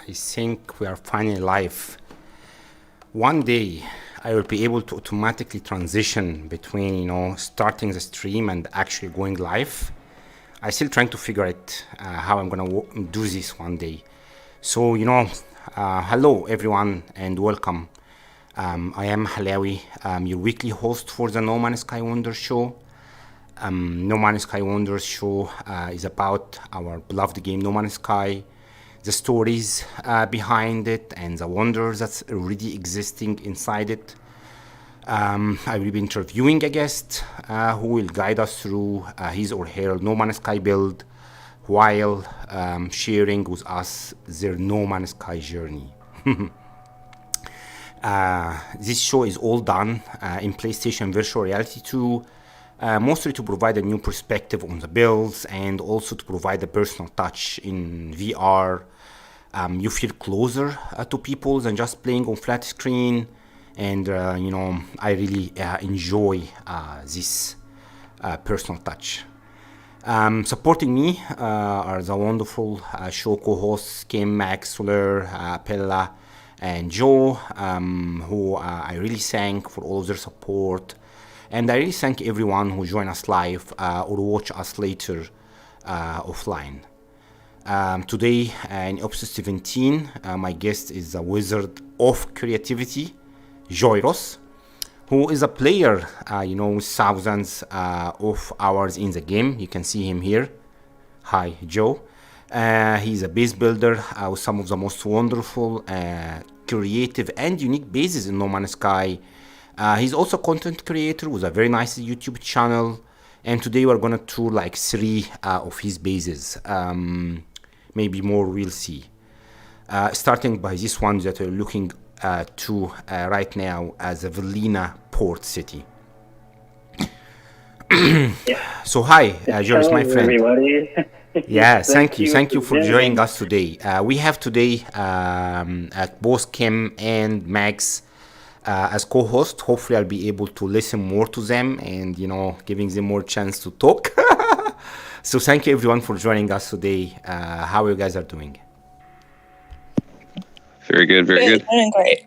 I think we are finally live. One day I will be able to automatically transition between, starting the stream and actually going live. I'm still trying to figure out how I'm gonna do this one day. So, hello everyone and welcome. I am Halawi, your weekly host for the No Mans Sky Wonders Show. No Mans Sky Wonders Show is about our beloved game No Mans Sky, the stories behind it, and the wonders that's already existing inside it. I will be interviewing a guest who will guide us through his or her No Mans Sky build while sharing with us their No Mans Sky journey. This show is all done in PlayStation Virtual Reality 2, mostly to provide a new perspective on the builds and also to provide a personal touch in VR. You feel closer to people than just playing on flat screen, and I really enjoy this personal touch. Supporting me are the wonderful show co-hosts Kim, Max, Soler, Pella, and Joe, who I really thank for all of their support. And I really thank everyone who join us live or watch us later offline. Today in Ep17, my guest is the Wizard of Creativity, Joyroth, who is a player, with thousands of hours in the game. You can see him here. Hi, Joe. He's a base builder with some of the most wonderful, creative, and unique bases in No Mans Sky. He's also a content creator with a very nice YouTube channel. And today we're gonna tour like 3 of his bases. Maybe more, we'll see. Starting by this one that we're looking to right now as a Velena Port City. Yeah. So hi, Joyce, my friend. Everybody. Yeah, thank you for joining us today. We have today both Kim and Max as co-host. Hopefully I'll be able to listen more to them and giving them more chance to talk. So thank you everyone for joining us today. How you guys are doing? Very good, very good. Doing great.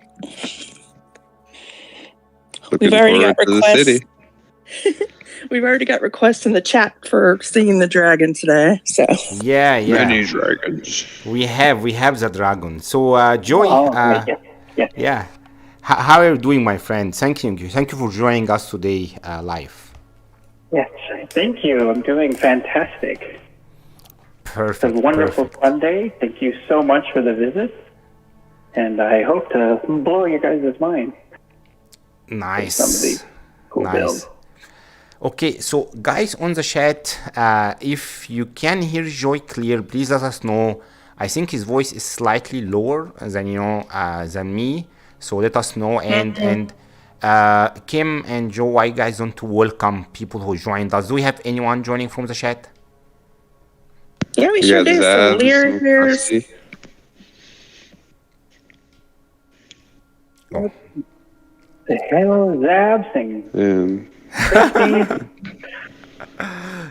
Looking forward to the city. We've already got requests in the chat for seeing the dragon today. So yeah. Many dragons. We have the dragon. So Joy, Yeah. How are you doing, my friend? Thank you for joining us today live. Yes, thank you. I'm doing fantastic. Perfect. It's a wonderful Sunday. Thank you so much for the visit. And I hope to blow your guys' mind. Nice. Some of these cool builds. Okay, so guys on the chat, if you can hear Joy clear, please let us know. I think his voice is slightly lower than me, so let us know. And Kim and Joe, I guys want to welcome people who joined us. Do we have anyone joining from the chat? Yeah, we sure do. So Lear here's. Oh. The hell is Zabs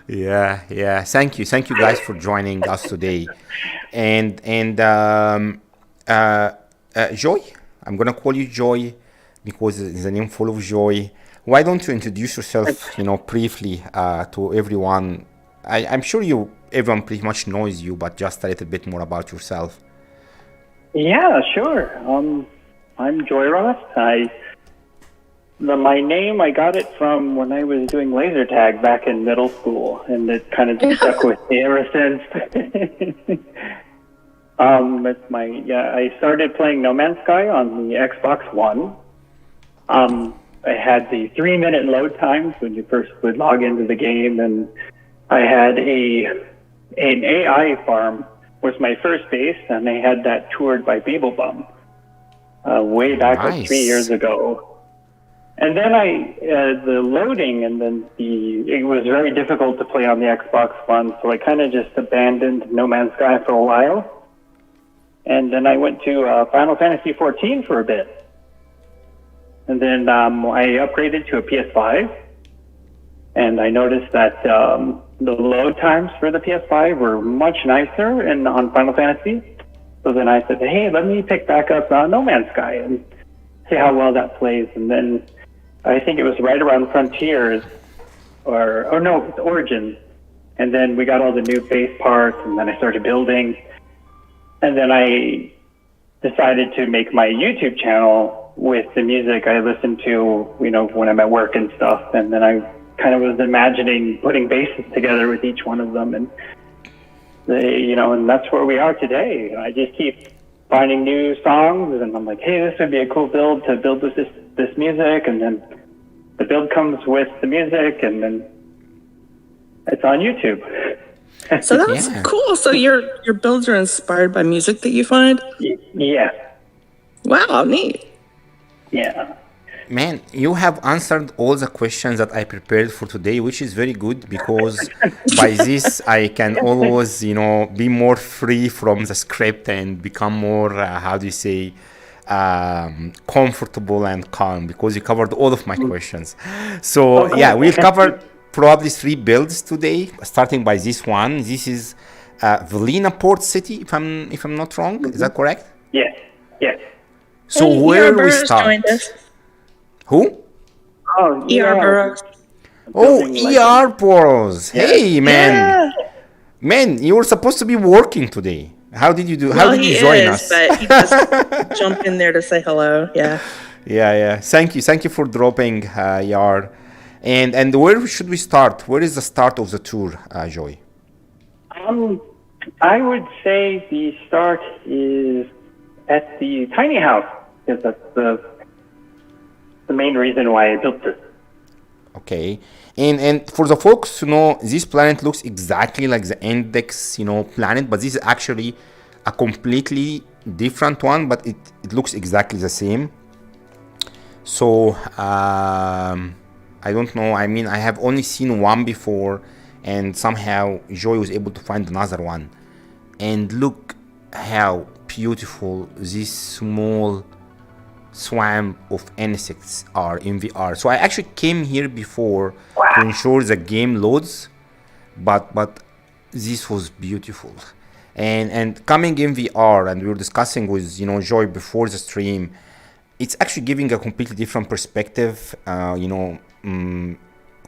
Yeah. Thank you guys for joining us today. And Joy, I'm gonna call you Joy because it's a name full of joy. Why don't you introduce yourself, briefly to everyone? I'm sure everyone pretty much knows you, but just a little bit more about yourself. Yeah, sure. I'm Joyroth. My name, I got it from when I was doing laser tag back in middle school, and it kind of stuck with me ever since. I started playing No Man's Sky on the Xbox One. I had the 3-minute load times when you first would log into the game, and I had an AI farm was my first base, and I had that toured by Beeblebum way back like 3 years ago. And then the loading, and then it was very difficult to play on the Xbox One, so I kind of just abandoned No Man's Sky for a while. And then I went to Final Fantasy XIV for a bit. And then I upgraded to a PS5, and I noticed that the load times for the PS5 were much nicer and on Final Fantasy. So then I said, hey, let me pick back up No Man's Sky and see how well that plays. And then I think it was right around Frontiers, or no, it was Origins. And then we got all the new base parts, and then I started building. And then I decided to make my YouTube channel with the music I listen to, when I'm at work and stuff. And then I kind of was imagining putting bases together with each one of them. And, and that's where we are today. I just keep finding new songs, and I'm like, hey, this would be a cool build to build this music, and then the build comes with the music, and then it's on YouTube. So that's cool. So your builds are inspired by music that you find? Yeah. Wow, neat. Yeah. Man, you have answered all the questions that I prepared for today, which is very good, because by this I can always, be more free from the script and become more, comfortable and calm, because you covered all of my questions. So we'll cover probably 3 builds today, starting by this one. This is Velena Port City, if I'm not wrong. Is that correct? Yes. Yes. So where we start? Who? Oh, ER Burrows. Oh, ER Burrows. Hey, man. Yeah. Man, you were supposed to be working today. How did you do? How did you join us? But he just jumped in there to say hello. Yeah. Yeah. Thank you for dropping, ER. And where should we start? Where is the start of the tour, Joy? I would say the start is at the tiny house, because that's the main reason why I built this. Okay, and for the folks who know, this planet looks exactly like the Index, planet, but this is actually a completely different one, but it looks exactly the same. So I don't know. I mean, I have only seen one before, and somehow Joy was able to find another one. And look how beautiful this small swamp of insects are in VR. So I actually came here before to ensure the game loads, but this was beautiful. And coming in VR, and we were discussing with Joy before the stream, it's actually giving a completely different perspective.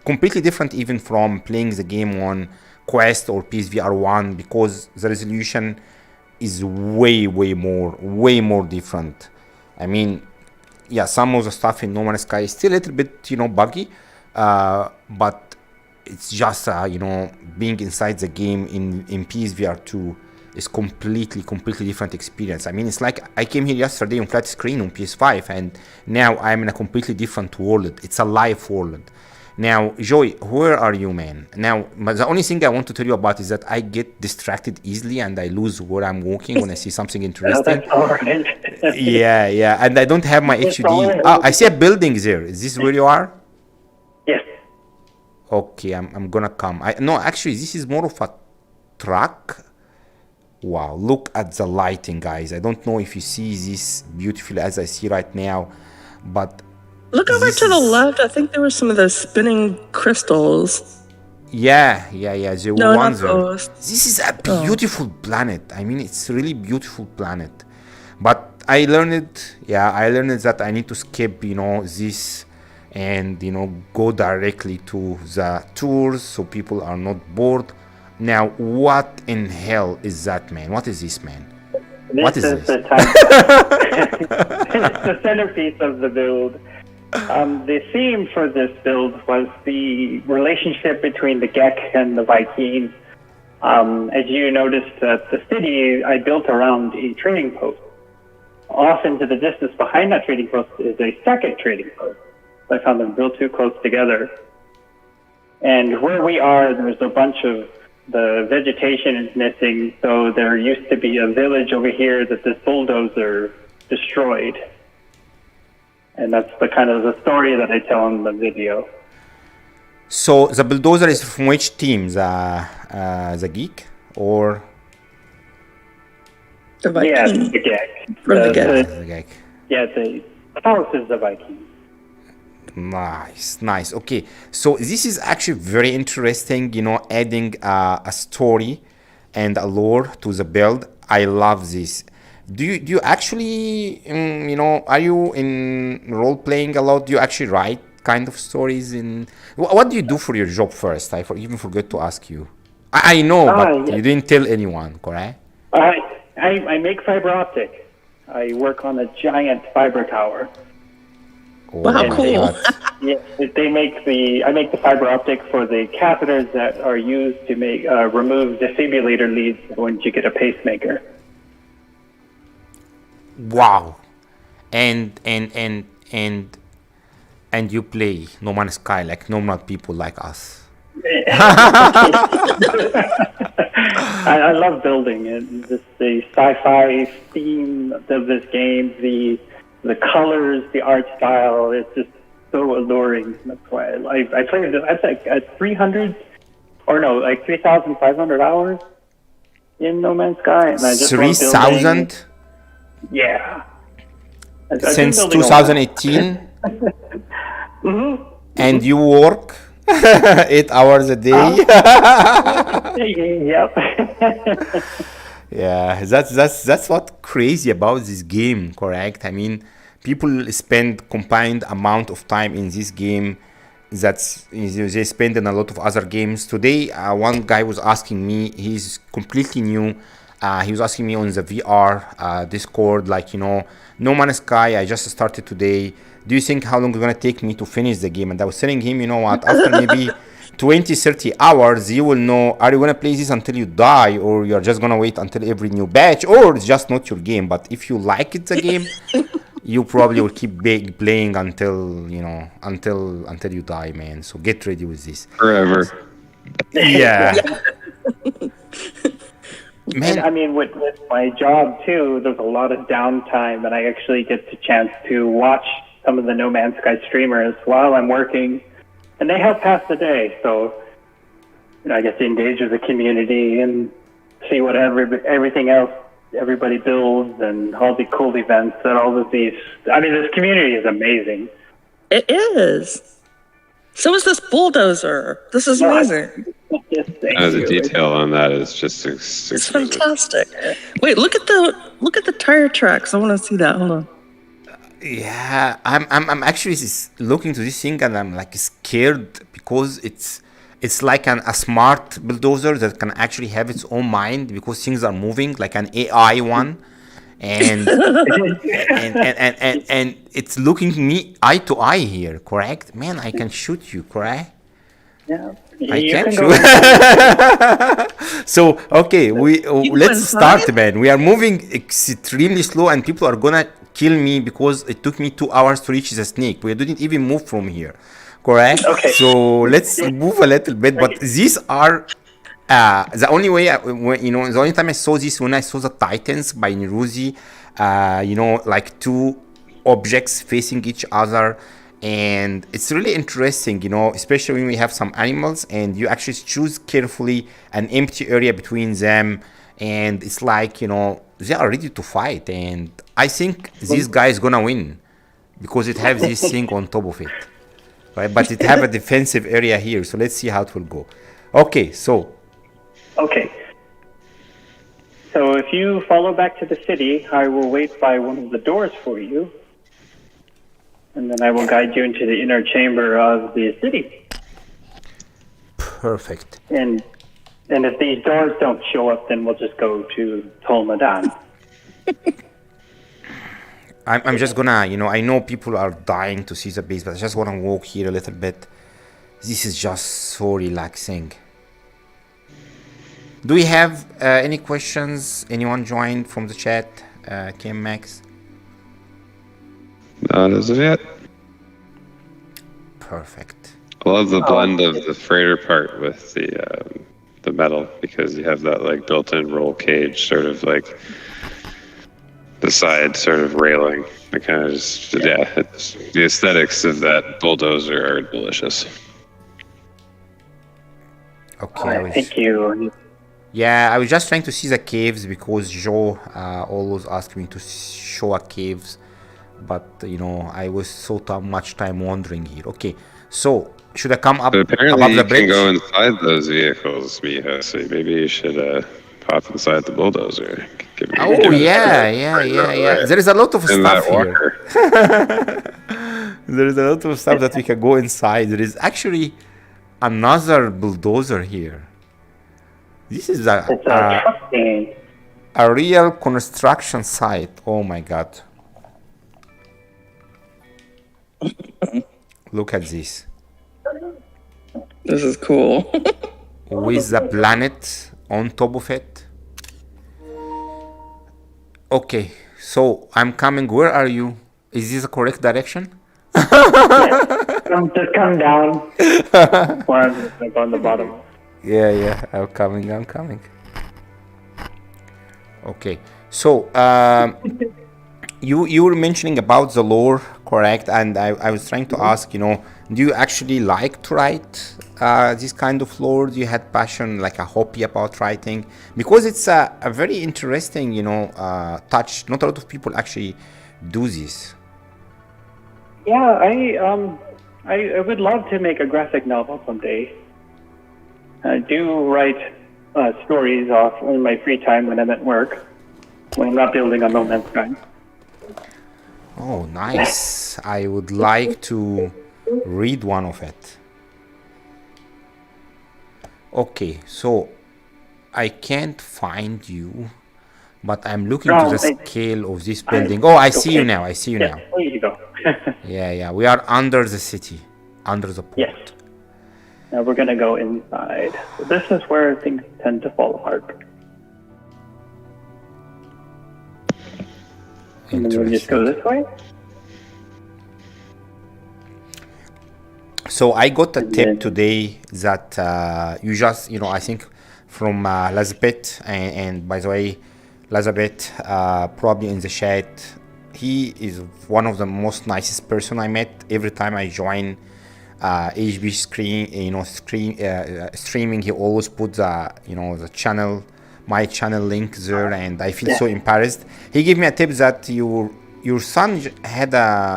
Completely different even from playing the game on Quest or PSVR 1, because the resolution is way more different. I mean, some of the stuff in No Man's Sky is still a little bit, buggy, but it's just, being inside the game in PSVR 2 is completely different experience. I mean, it's like I came here yesterday on flat screen on PS5, and now I'm in a completely different world. It's a live world. Now, Joy, where are you, man? Now, the only thing I want to tell you about is that I get distracted easily, and I lose where I'm walking when I see something interesting. That's all right. Yeah, and I don't have my HUD. I see a building there. Is this where you are? Yes. Okay, I'm gonna come. No, actually, this is more of a truck. Wow, look at the lighting, guys. I don't know if you see this beautifully as I see right now, but look over to the left. I think there were some of those spinning crystals. Yeah. There were ones there. This is a beautiful planet. I mean, it's a really beautiful planet. But I learned that I need to skip, this, and go directly to the tours so people are not bored. Now, what in hell is that, man? What is this, man? What is this? It's the centerpiece of the build. The theme for this build was the relationship between the Gek and the Vikings. As you noticed, the city I built around a trading post. Off into the distance behind that trading post is a second trading post. I found them real too close together. And where we are, there's a bunch of the vegetation is missing, so there used to be a village over here that this bulldozer destroyed. And that's the kind of the story that I tell in the video. So the bulldozer is from which team? The geek or The Viking. Yeah, the geek. From the geek. the geek? Yeah, the house is the Viking. Nice. Okay, so this is actually very interesting. Adding a story and a lore to the build. I love this. Do you actually, are you in role playing a lot? Do you actually write kind of stories? What do you do for your job first? I even forgot to ask you. I know, but yeah. you didn't tell anyone, correct? I make fiber optic. I work on a giant fiber tower. Wow, cool. Yeah, I make the fiber optic for the catheters that are used to remove defibrillator leads when you get a pacemaker. Wow. And you play No Man's Sky like normal people like us. I love building it. Just the sci-fi theme of this game, the colors, the art style, it's just so alluring. That's why I played it. I think at 3,500 hours in No Man's Sky. And I just 3,000? Yeah. Since 2018? Mm-hmm. And you work 8 hours a day? Yep. Yeah, that's what crazy about this game, correct? I mean, people spend combined amount of time in this game that they spend in a lot of other games. Today, one guy was asking me, he's completely new. He was asking me on the VR Discord, like, No Man's Sky, I just started today. Do you think how long it's going to take me to finish the game? And I was telling him, you know what, after maybe 20, 30 hours, you will know, are you going to play this until you die, or you're just going to wait until every new batch, or it's just not your game. But if you like it, the game, you probably will keep playing until, until you die, man. So get ready with this. Forever. Yeah. Man. And I mean, with my job too, there's a lot of downtime, and I actually get the chance to watch some of the No Man's Sky streamers while I'm working, and they help pass the day. So, I get to engage with the community and see what everything else everybody builds and all the cool events that all of these. I mean, this community is amazing. It is. So is this bulldozer. This is amazing. The detail on that is just it's fantastic. Wait, look at the tire tracks. I want to see that. Hold on. Yeah, I'm actually looking to this thing, and I'm like scared because it's like a smart bulldozer that can actually have its own mind because things are moving like an AI one. And and it's looking me eye to eye here, correct? Man, I can shoot you, correct? Yeah, I can shoot. So okay, let's start, man. We are moving extremely slow, and people are gonna kill me because it took me 2 hours to reach the snake. We didn't even move from here, correct? Okay. So let's move a little bit, but these are. The only way, the only time I saw this when I saw the Titans by Neruzi, like two objects facing each other, and it's really interesting, especially when we have some animals and you actually choose carefully an empty area between them, and it's like, they are ready to fight, and I think this guy is gonna win because it has this thing on top of it, right? But it have a defensive area here, so let's see how it will go. Okay, so. Okay. So if you follow back to the city, I will wait by one of the doors for you, and then I will guide you into the inner chamber of the city. Perfect. And if these doors don't show up, then we'll just go to Tol'Madan. I'm just gonna, I know people are dying to see the base, but I just wanna walk here a little bit. This is just so relaxing. Do we have any questions? Anyone joined from the chat? Kim Max? Not as of yet. Perfect. I love the blend of the freighter part with the metal, because you have that like built-in roll cage, sort of like the side sort of railing. It kind of just it's, the aesthetics of that bulldozer are delicious. Okay. Thank you. Yeah, I was just trying to see the caves because Joe always asked me to show a caves, but I was so much time wandering here. Okay, so should I come up But apparently above the bridge? you can go inside those vehicles, Miha, so maybe you should pop inside the bulldozer. Oh, yeah. There is a lot of stuff here. There is a lot of stuff that we can go inside. There is actually another bulldozer here. This is a real construction site. Oh my god. Look at this. This is cool. With the planet on top of it. Okay, so I'm coming. Where are you? Is this the correct direction? Just come down. Or like on the bottom. Yeah, I'm coming. Okay, so you were mentioning about the lore, correct? And I was trying to ask, do you actually like to write this kind of lore? Do you had passion, like a hobby about writing? Because it's a very interesting, touch. Not a lot of people actually do this. Yeah, I would love to make a graphic novel someday. I do write stories off in my free time when I'm at work, when I'm not building on No Man's Sky. Oh, nice. I would like to read one of it. Okay, so I can't find you, but I'm looking to the scale of this building. Oh, I see you now. There you go. Yeah. We are under the city, under the port. Yes. Now we're going to go inside. So this is where things tend to fall apart. And then we'll just go this way. So I got a tip today that you just, I think from Lazabeth, and by the way, Lazabeth, probably in the chat, he is one of the most nicest person I met. Every time I join HB streaming, he always put the, the channel, my channel link there, and I feel so embarrassed. He gave me a tip that your son had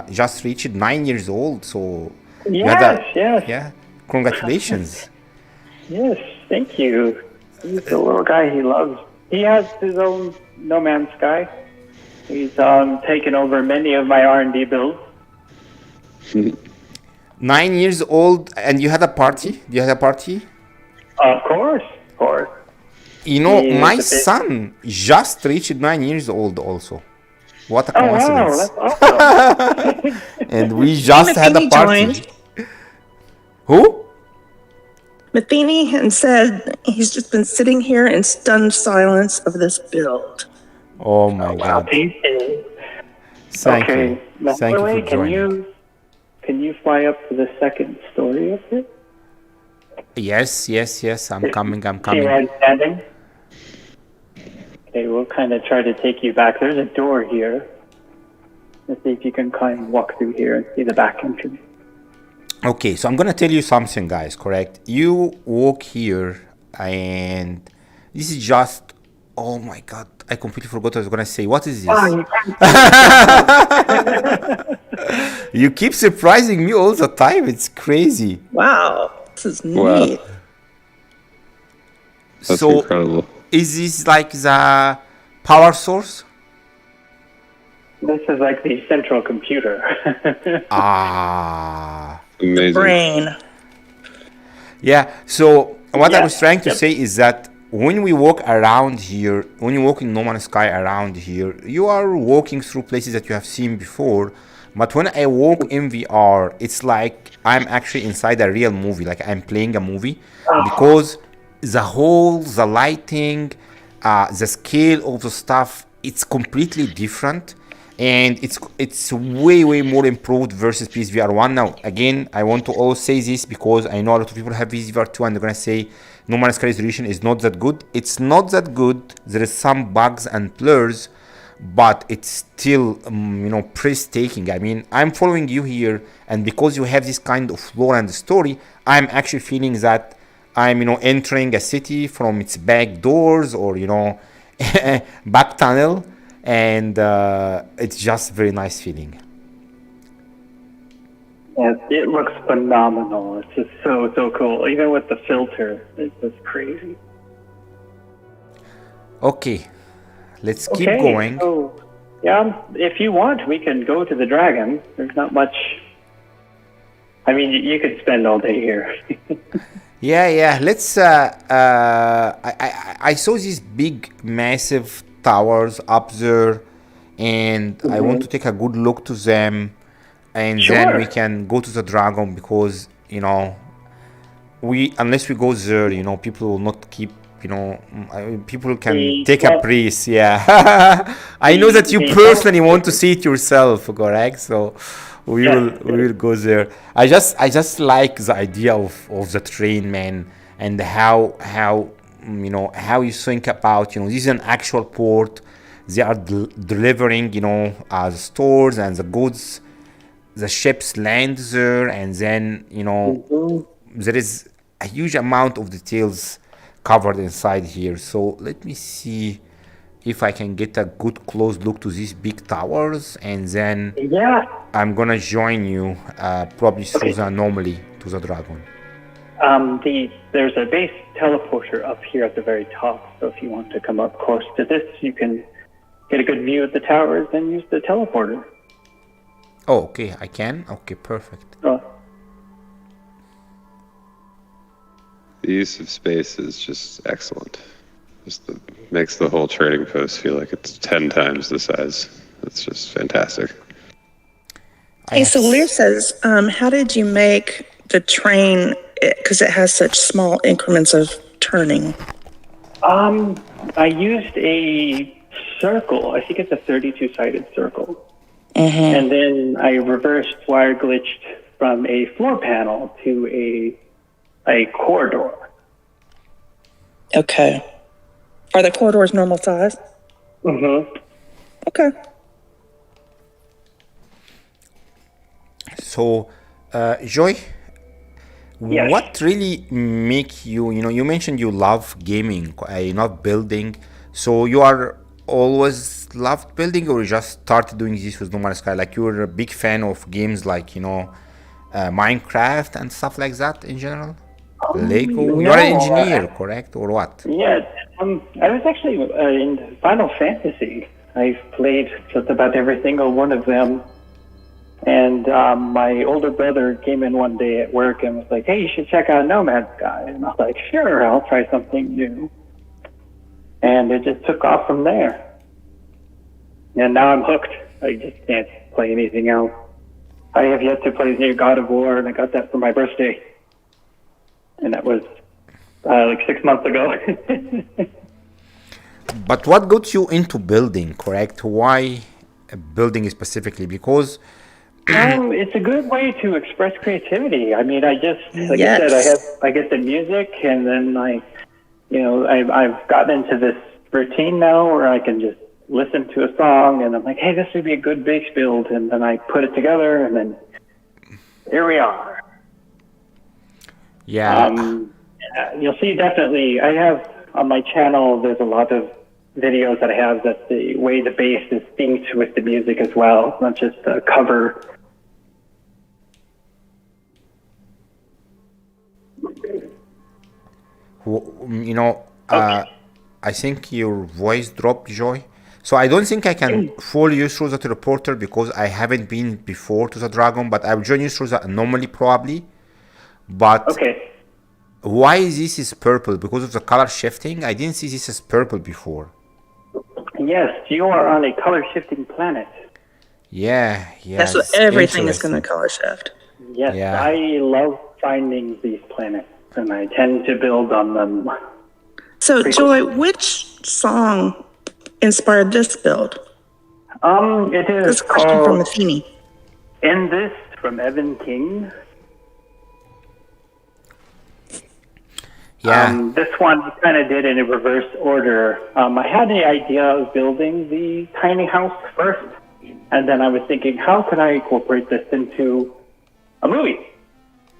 just reached 9 years old, so yes. Congratulations. Yes, thank you. He's the little guy he loves. He has his own No Man's Sky. He's taken over many of my R&D builds. 9 years old, and you had a party? You had a party? Of course. My son just reached 9 years old also. What a coincidence. Oh, wow, that's awesome. And we just had a party. Joined. Who? Matheny, and said he's just been sitting here in stunned silence of this build. Oh my God. Thank you. Now, Thank you for joining. Can you fly up to the second story of it? Yes. I'm coming. See where I'm standing? Okay, we'll kind of try to take you back. There's a door here. Let's see if you can kind of walk through here and see the back entrance. Okay, so I'm gonna tell you something, guys, correct? You walk here, and this is just, oh my God, I completely forgot what I was gonna say. What is this? You keep surprising me all the time. It's crazy. Wow, this is neat. That's incredible. Is this like the power source? This is like the central computer. Amazing. Brain. Yeah, so what I was trying to say is that when we walk around here, when you walk in No Man's Sky around here, you are walking through places that you have seen before. But when I walk in VR, it's like I'm actually inside a real movie, like I'm playing a movie, because the lighting, the scale of the stuff, it's completely different. and it's way more improved versus PSVR1. Now again, I want to always say this because I know a lot of people have PSVR2 and they're gonna say No Mans Sky resolution is not that good. It's not that good. There is some bugs and blurs, but it's still breathtaking. I mean, I'm following you here, and because you have this kind of lore and story, I'm actually feeling that I'm entering a city from its back doors or back tunnel, and it's just very nice feeling. Yeah, it looks phenomenal. It's just so cool. Even with the filter, it's just crazy. Okay, let's keep going. So, yeah, if you want, we can go to the Dragon. There's not much. I mean, you could spend all day here. Yeah. Let's. I saw these big, massive towers up there, and I want to take a good look to them, and then we can go to the Dragon because unless we go there, people will not keep. People can take a breeze. Yeah, I know that you personally want to see it yourself, correct? So we will go there. I just like the idea of the train, man, and how you think about this is an actual port. They are delivering the stores and the goods. The ships land there, and then there is a huge amount of details covered inside here. So let me see if I can get a good close look to these big towers, and then I'm gonna join you probably through the anomaly to the Dragon. There's a base teleporter up here at the very top, so if you want to come up close to this, you can get a good view of the towers and use the teleporter. Oh, okay, I can? Okay, perfect. The use of space is just excellent. Makes the whole trading post feel like it's 10 times the size. It's just fantastic. Hey, so Lear says, how did you make the train, because it has such small increments of turning? I used a circle. I think it's a 32-sided circle. Mm-hmm. And then I reversed wire glitched from a floor panel to a corridor. Okay. Are the corridors normal size? Mm-hmm. Okay. So, Joy, Yes. what really make you, you mentioned you love gaming, not building. So you are always loved building, or you just started doing this with No Mans Sky? Like you're a big fan of games like, Minecraft and stuff like that in general? Lego? You're an engineer, correct? Or what? Yeah, I was actually in Final Fantasy. I've played just about every single one of them. And my older brother came in one day at work and was like, hey, you should check out No Man's Sky. And I was like, sure, I'll try something new. And it just took off from there. And now I'm hooked. I just can't play anything else. I have yet to play the God of War, and I got that for my birthday. And that was like 6 months ago. But what got you into building, correct? Why building specifically? Because it's a good way to express creativity. I mean, I just, like I said, I get the music, and then I've gotten into this routine now where I can just listen to a song, and I'm like, hey, this would be a good base build, and then I put it together, and then here we are. Yeah. You'll see definitely, I have on my channel, there's a lot of videos that I have that the way the bass is synced with the music as well, not just a cover. I think your voice dropped, Joy. So I don't think I can follow you through the teleporter because I haven't been before to the Dragon, but I'll join you through the anomaly probably. But why this is purple? Because of the color shifting? I didn't see this as purple before. Yes, you are on a color shifting planet. Yeah. That's what everything is going to color shift. Yes, I love finding these planets, and I tend to build on them. So, Joy, which song inspired this build? It is This question from called Matheny. In This from Evan King. Yeah. This one I kind of did in a reverse order. I had the idea of building the tiny house first, and then I was thinking, how could I incorporate this into a movie?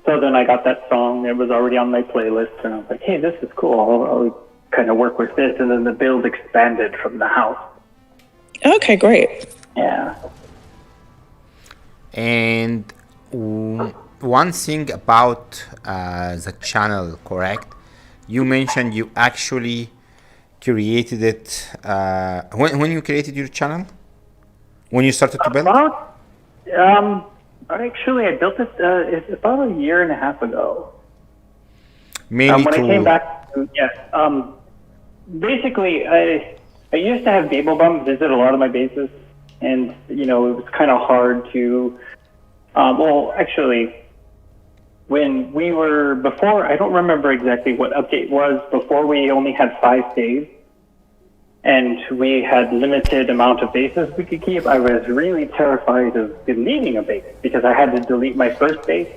So then I got that song. It was already on my playlist, and I was like, hey, this is cool. I'll kind of work with this, and then the build expanded from the house. Okay, great. Yeah. And one thing about the channel, correct? You mentioned you actually created it when you created your channel? When you started to build? Actually, I built it it's about a year and a half ago. Mainly when I came back, basically, I used to have Babelbum visit a lot of my bases, and it was kind of hard to. Actually, when we were before, I don't remember exactly what update was. Before, we only had 5 days, and we had limited amount of bases we could keep. I was really terrified of deleting a base because I had to delete my first base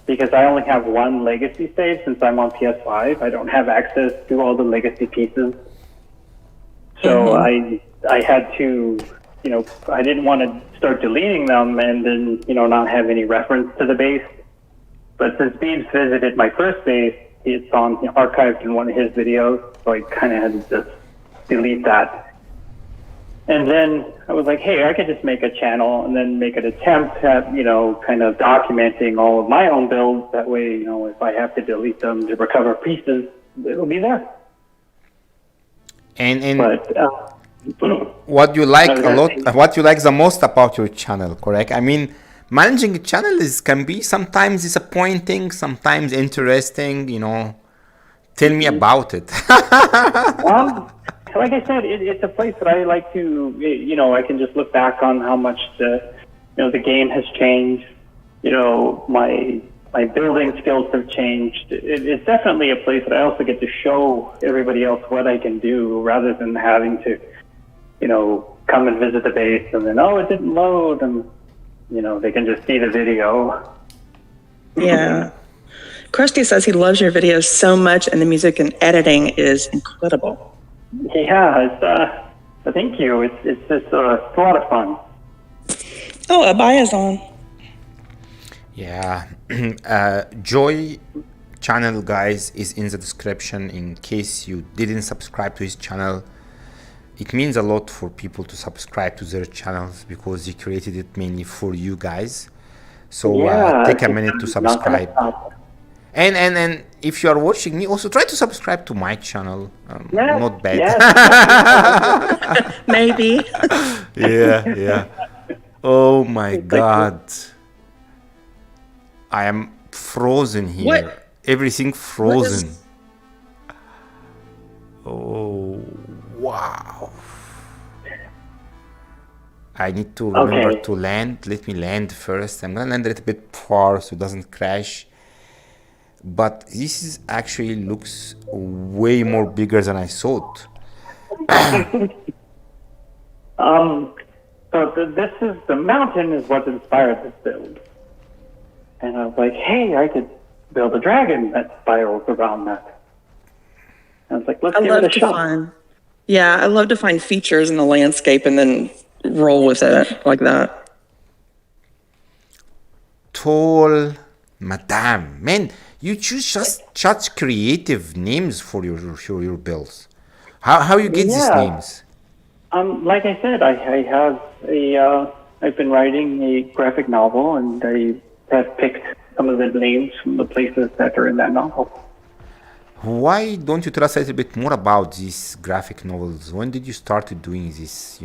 because I only have 1 legacy save since I'm on PS5. I don't have access to all the legacy pieces. So I had to, I didn't want to start deleting them and then, not have any reference to the base. But since Beebs visited my first base, it's on archived in one of his videos, so I kind of had to just delete that. And then I was like, hey, I could just make a channel and then make an attempt at, kind of documenting all of my own builds. That way, if I have to delete them to recover pieces, it'll be there. But what you like what you like the most about your channel, correct? I mean, managing a channel can be sometimes disappointing, sometimes interesting, Tell me about it. Like I said, it's a place that I like to, I can just look back on how much the game has changed. My building skills have changed. It's definitely a place that I also get to show everybody else what I can do rather than having to, come and visit the base and then, it didn't load, and, they can just see the video. Yeah. Krusty says he loves your videos so much, and the music and editing is incredible. Yeah, thank you. It's just a lot of fun. Oh, Abaya's on. Yeah. Joy channel, guys, is in the description in case you didn't subscribe to his channel. It means a lot for people to subscribe to their channels because he created it mainly for you guys. So take a minute to subscribe. And if you are watching me, also try to subscribe to my channel. Not bad. Maybe. Yeah. Oh my God. I am frozen here. What? Everything frozen. Oh, wow. I need to remember to land. Let me land first. I'm going to land a little bit far so it doesn't crash. But this is actually looks way more bigger than I thought. This is the mountain is what inspired this build. And I was like, hey, I could build a dragon that spirals around that. And I was like, let's give it a shot. I love to find features in the landscape and then roll with it like that. Tol'Madan, man, you choose just such creative names for your builds. How you get these names? Like I said, I've been writing a graphic novel, and I have picked some of the names from the places that are in that novel. Why don't you tell us a little bit more about these graphic novels? When did you start doing this?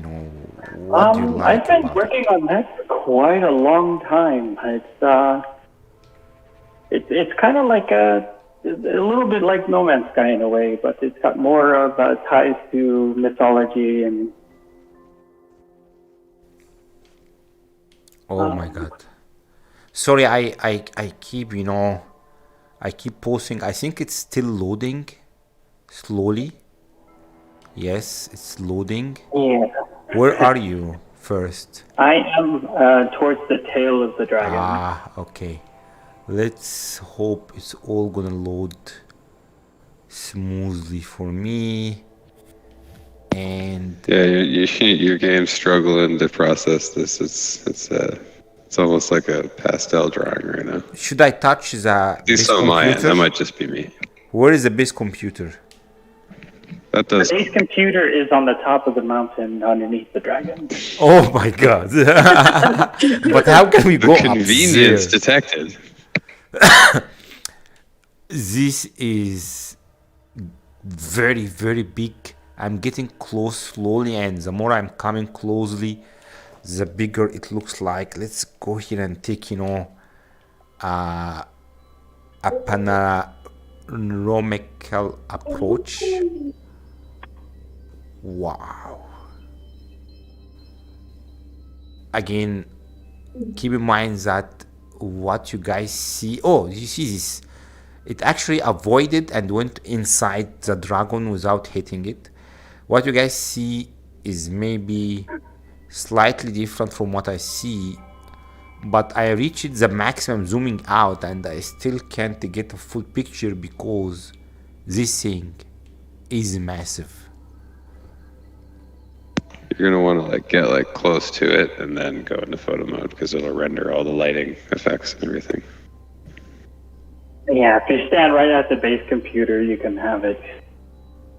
What do you like? I've been working on that for quite a long time. It's kind of like a little bit like No Man's Sky in a way, but it's got more of ties to mythology and. Oh my God! Sorry, I keep I keep posting. I think it's still loading slowly. Yes, it's loading. Yeah. Where are you? first? I am towards the tail of the dragon. Ah, okay. Let's hope it's all gonna load smoothly for me. And Yeah, your game's struggling to process this. It's almost like a pastel drawing right now. should I touch the Do base some on my end. computer? That might just be me. Where is the base computer? That The does. base computer is on the top of the mountain underneath the dragon. Oh my god. But how can we go Convenience up there? detected. This is very, very big. I'm getting close slowly, and the more I'm coming closely, the bigger it looks like. Let's go here and take, a panoramical approach. Wow. Again, keep in mind that what you guys see, you see this, it actually avoided and went inside the dragon without hitting it. What you guys see is maybe slightly different from what I see, but I reached the maximum zooming out and I still can't get a full picture because this thing is massive. You're gonna want to get close to it and then go into photo mode because it'll render all the lighting effects and everything. Yeah, if you stand right at the base computer, you can have it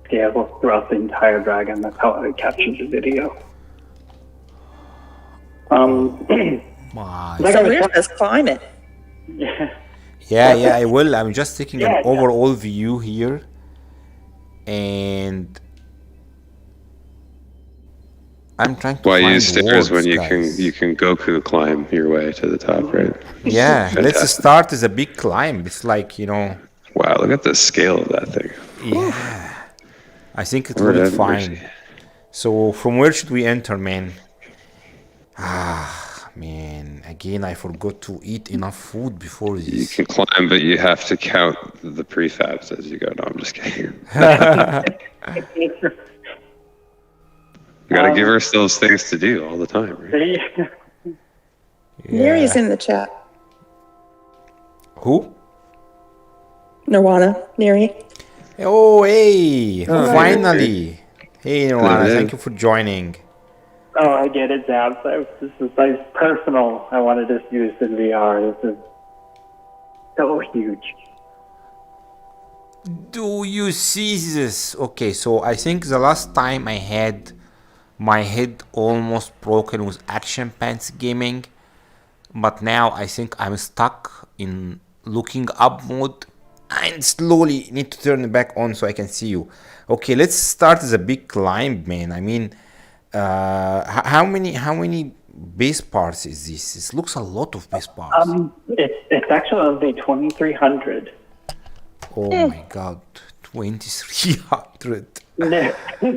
scale throughout the entire dragon. That's how I captured the video. My. Like So I was we're just climb it. yeah. Yeah, I will. I'm just taking Yeah, an yeah. overall view here, and I'm trying to Why find use stairs when words, you can Goku climb your way to the top, right? Yeah, let's Fantastic. start as a big climb. It's like, Wow, look at the scale of that thing. yeah. I think it Lord will be have fine. mercy. So from where should we enter, man? Man, again, I forgot to eat enough food before You this. can climb, but you have to count the prefabs as you go. No, I'm just kidding. We gotta give ourselves things to do all the time, right? Neri's in the chat. Who? Nirvana, Neri. Oh, hey! Finally! Hey, Nirvana, Hello. thank you for joining. Oh, I get it, Zabs. This is like personal. I wanted to see this in VR. This is so huge. Do you see this? Okay, so I think the last time I had my head almost broken with Action Pants Gaming, but now I think I'm stuck in looking up mode and slowly need to turn it back on so I can see you. Okay, let's start as a big climb, man. I mean, how many base parts is this? This looks a lot of base parts. It's actually only 2,300. Oh my god, 2,300.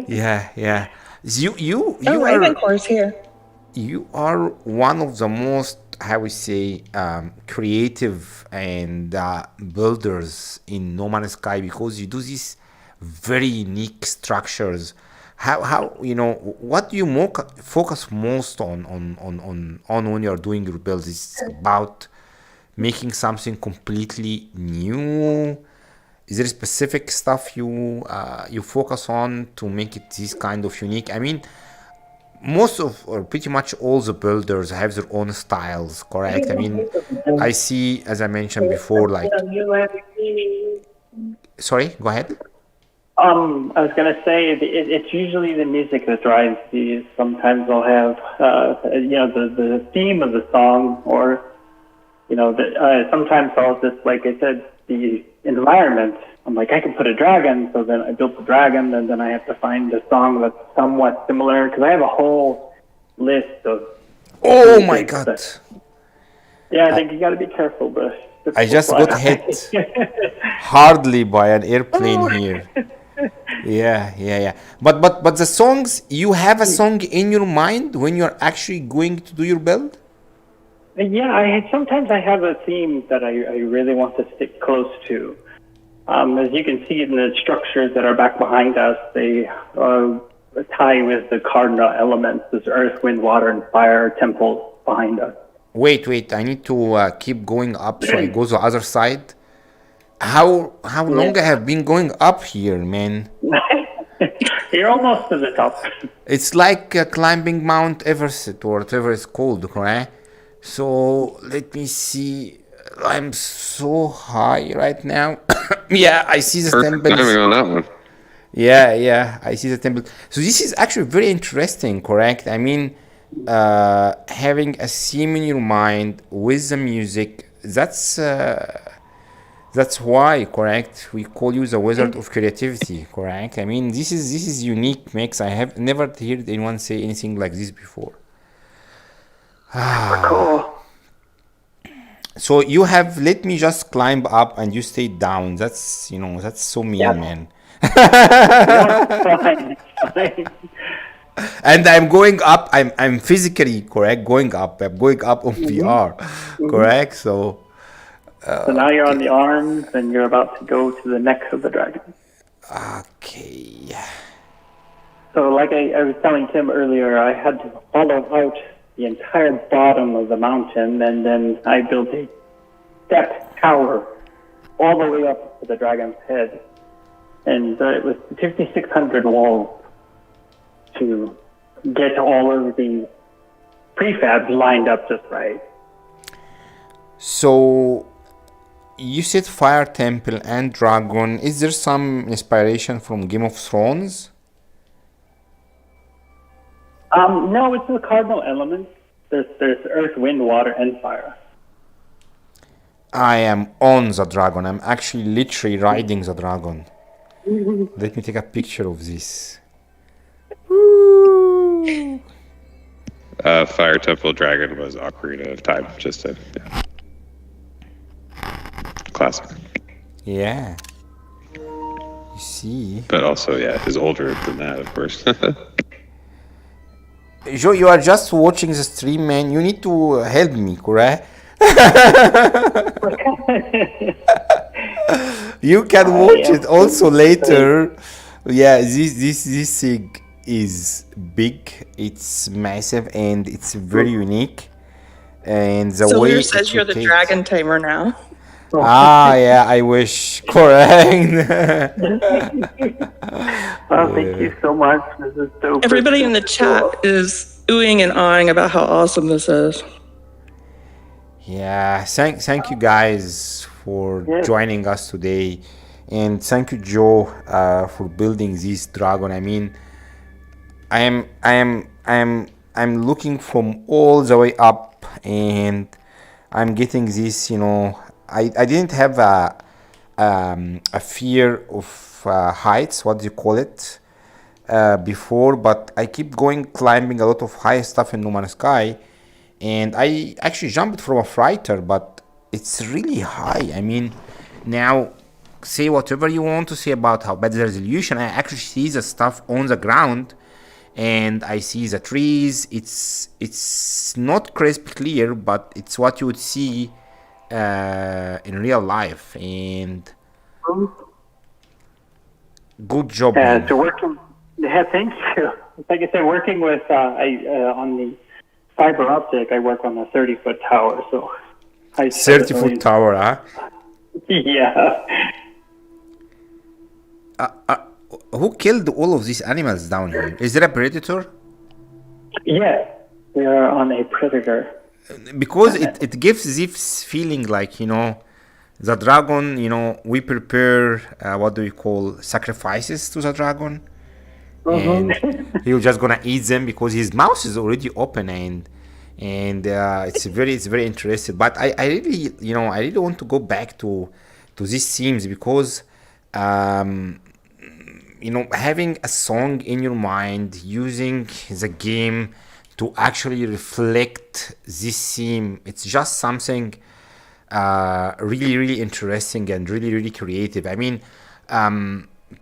Yeah. You Oh, are Ravencore's here. you are one of the most, how we say, creative and builders in No Man's Sky, because you do these very unique structures. How what do you focus most on when you're doing your builds? It's about making something completely new. Is there specific stuff you focus on to make it this kind of unique? I mean, most of, or pretty much all the builders have their own styles, correct? I mean, I see, as I mentioned before, like... Sorry, go ahead. I was gonna say it's usually the music that drives these. Sometimes I'll have the theme of the song, or sometimes I'll just, like I said, the environment. I'm like, I can put a dragon, so then I built the dragon, and then I have to find a song that's somewhat similar, because I have a whole list of... Oh my god! Yeah, I think you gotta be careful, but... I just got hit hardly by an airplane here. Yeah. But the songs, you have a song in your mind when you're actually going to do your build? Yeah, sometimes I have a theme that I really want to stick close to. As you can see in the structures that are back behind us, they tie with the cardinal elements, this earth, wind, water, and fire temples behind us. Wait, I need to keep going up so I go to the other side. How long I have been going up here, man? You're almost to the top. It's like climbing Mount Everest or whatever it's called, correct? So let me see. I'm so high right now. Yeah, I see the Perfect temples. timing on that one. Yeah, I see the temple. So this is actually very interesting, correct? I mean, having a theme in your mind with the music, that's why, correct? We call you the wizard of creativity, correct? I mean, this is unique mix. I have never heard anyone say anything like this before. Cool. So you have let me just climb up and you stay down. That's that's so mean, man. Fine. And I'm going up. I'm physically correct. Going up. I'm going up on VR, correct? So. So now you're on the arms, and you're about to go to the neck of the dragon. Okay. So, like I was telling Tim earlier, I had to hollow out the entire bottom of the mountain, and then I built a step tower all the way up to the dragon's head. And it was 5,600 walls to get all of the prefabs lined up just right. So, you said Fire Temple and Dragon. Is there some inspiration from Game of Thrones? No, it's the cardinal elements. There's earth, wind, water, and fire. I am on the dragon. I'm actually literally riding the dragon. Let me take a picture of this. Fire Temple Dragon was Ocarina of Time. Just a classic. Yeah. You see. But also, is older than that, of course. Joe, you are just watching the stream, man. You need to help me, correct? You can watch it also later. Yeah, this thing is big. It's massive and it's very unique. And the way Solar says you're the dragon tamer now. Yeah, I wish. Correct. Well, thank you so much. This is so Everybody in the chat is oohing and ahhing about how awesome this is. Yeah, thank you guys for joining us today, and thank you, Joe, for building this dragon. I mean, I'm looking from all the way up, and I'm getting this. I didn't have a fear of heights. What do you call it? Before, but I keep climbing a lot of high stuff in No Man's Sky, and I actually jumped from a fighter, but it's really high. I mean, now say whatever you want to say about how bad the resolution. I actually see the stuff on the ground, and I see the trees. It's not crisp clear, but it's what you would see in real life. And good job. So working. Yeah, thank you. Like I said, working with on the fiber optic, I work on a 30-foot tower. So 30-foot tower, huh? Yeah. Who killed all of these animals down here? Is there a predator? Yeah, we are on a predator. Because it gives this feeling like, the dragon, we prepare, what do you call, sacrifices to the dragon. And he's just gonna eat them because his mouth is already open, and it's very interesting. But I really I really want to go back to these themes because having a song in your mind, using the game to actually reflect this theme, it's just something really interesting and really creative. I mean,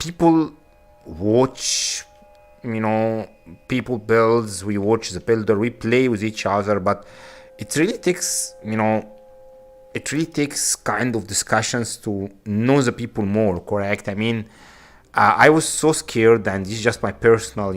people watch, people builds, we watch the builder, we play with each other, but it really takes kind of discussions to know the people more, correct? I mean, I was so scared, and this is just my personal,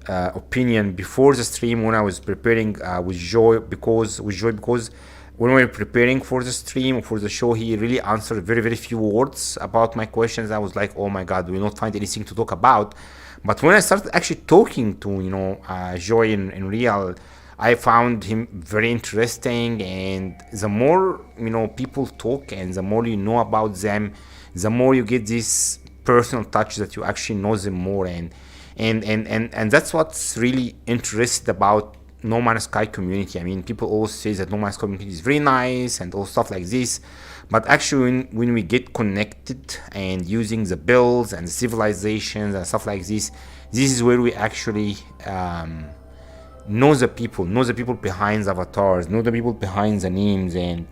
opinion before the stream when I was preparing with Joy because when we were preparing for the stream or for the show, he really answered very, very few words about my questions. I was like, oh my God, we will not find anything to talk about. But when I started actually talking to, Joy in real, I found him very interesting. And the more, people talk and the more you know about them, the more you get this personal touch that you actually know them more. And that's what's really interesting about No Man's Sky community. I mean, people always say that No Man's Sky community is very nice and all stuff like this, but actually when we get connected and using the builds and the civilizations and stuff like this is where we actually know the people behind the avatars, know the people behind the names, and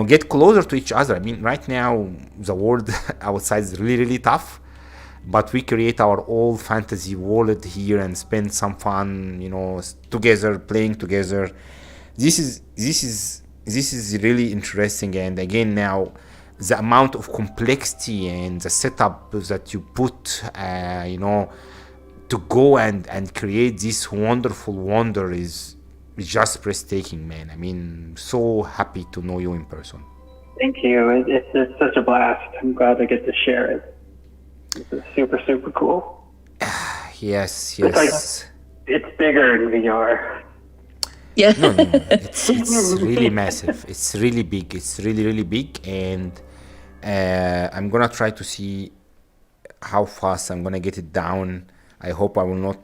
get closer to each other. I mean, right now the world outside is really, really tough, but we create our old fantasy world here and spend some fun, together, playing together. This is really interesting. And again, now the amount of complexity and the setup that you put, to go and create this wonderful wonder is just breathtaking, man. I mean, so happy to know you in person. Thank you. It's such a blast. I'm glad I get to share it. It's super, super cool. Yes. It's bigger in VR. Yeah. No. It's really massive. It's really big. It's really, really big. And I'm going to try to see how fast I'm going to get it down. I hope I will not,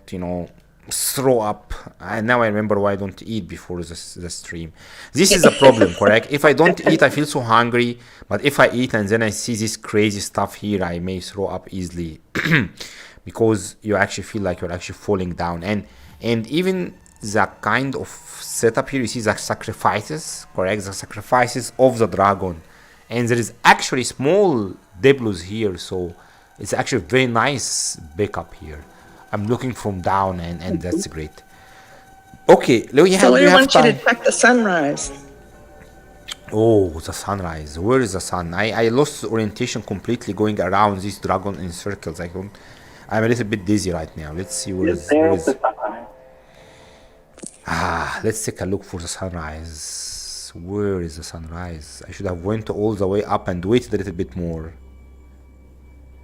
throw up. And now I remember why I don't eat before the stream. This is the problem, correct? If I don't eat, I feel so hungry. But if I eat and then I see this crazy stuff here, I may throw up easily because you actually feel like you're actually falling down. And even the kind of setup here, you see the sacrifices, correct? The sacrifices of the dragon. And there is actually small debuts here, so it's actually a very nice backup here. I'm looking from down, and that's great. Okay, So we want you to check the sunrise. Oh, the sunrise. Where is the sun? I lost orientation completely going around this dragon in circles. I'm a little bit dizzy right now. Let's see where is. Let's take a look for the sunrise. Where is the sunrise? I should have went all the way up and waited a little bit more.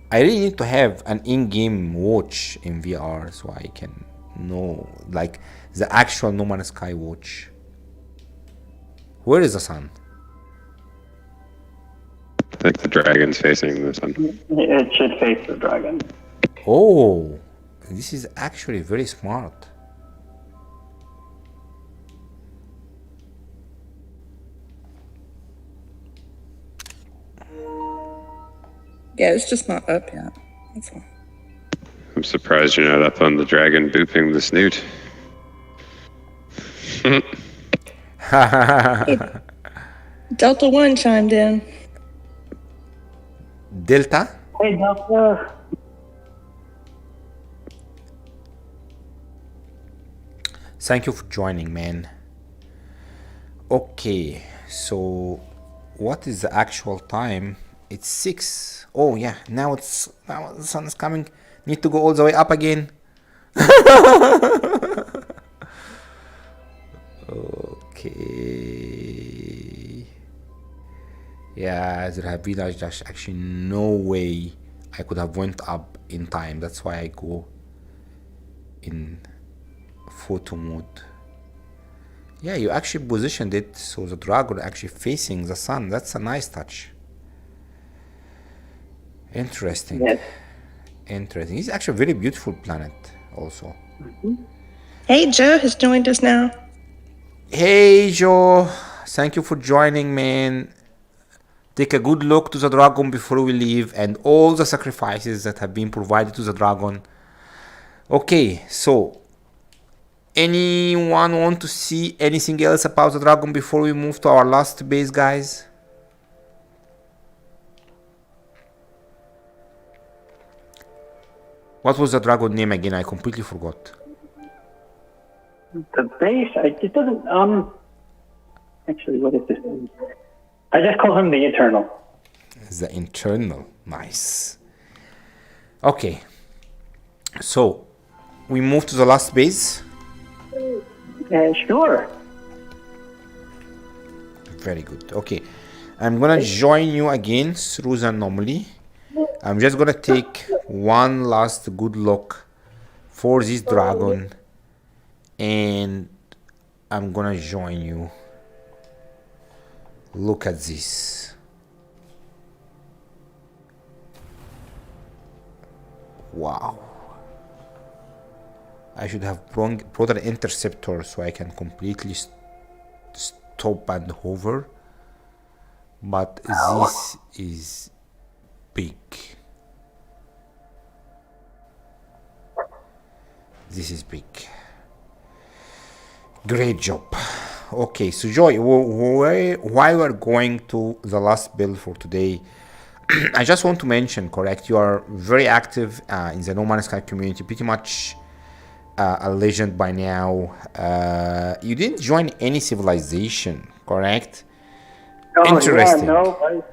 I really need to have an in-game watch in VR so I can know, like, the actual No Man's Sky watch. Where is the sun? I think the dragon's facing the sun. It should face the dragon. Oh, this is actually very smart. Yeah, it's just not up yet. That's all. I'm surprised you're not up on the dragon booping the snoot. Delta 1 chimed in. Delta? Hey, Delta. Thank you for joining, man. Okay, so what is the actual time? It's 6. Oh yeah, now the sun is coming. Need to go all the way up again. Okay. Yeah, there have been actually no way I could have went up in time. That's why I go in photo mode. Yeah, you actually positioned it so the dragon actually facing the sun. That's a nice touch. Interesting. Yes. Interesting. It's actually a very beautiful planet also. Hey, Joe has joined us now. Hey, Joe. Thank you for joining, man. Take a good look to the dragon before we leave and all the sacrifices that have been provided to the dragon. Okay, so anyone want to see anything else about the dragon before we move to our last base, guys? What was the dragon name again? I completely forgot. The base, it doesn't, actually, what is this? I just call him the Eternal. The internal. Nice. Okay. So, we move to the last base. Sure. Very good. Okay. I'm gonna join you again through the anomaly. I'm just gonna take one last good look for this dragon, and I'm gonna join you. Look at this. Wow. I should have brought an interceptor so I can completely stop and hover. But this is big. This is big. Great job. Okay, so Joy, why we're going to the last build for today, I just want to mention, correct, you are very active in the No Mans Sky community, pretty much a legend by now. You didn't join any civilization, correct? Oh, interesting. Yeah, no,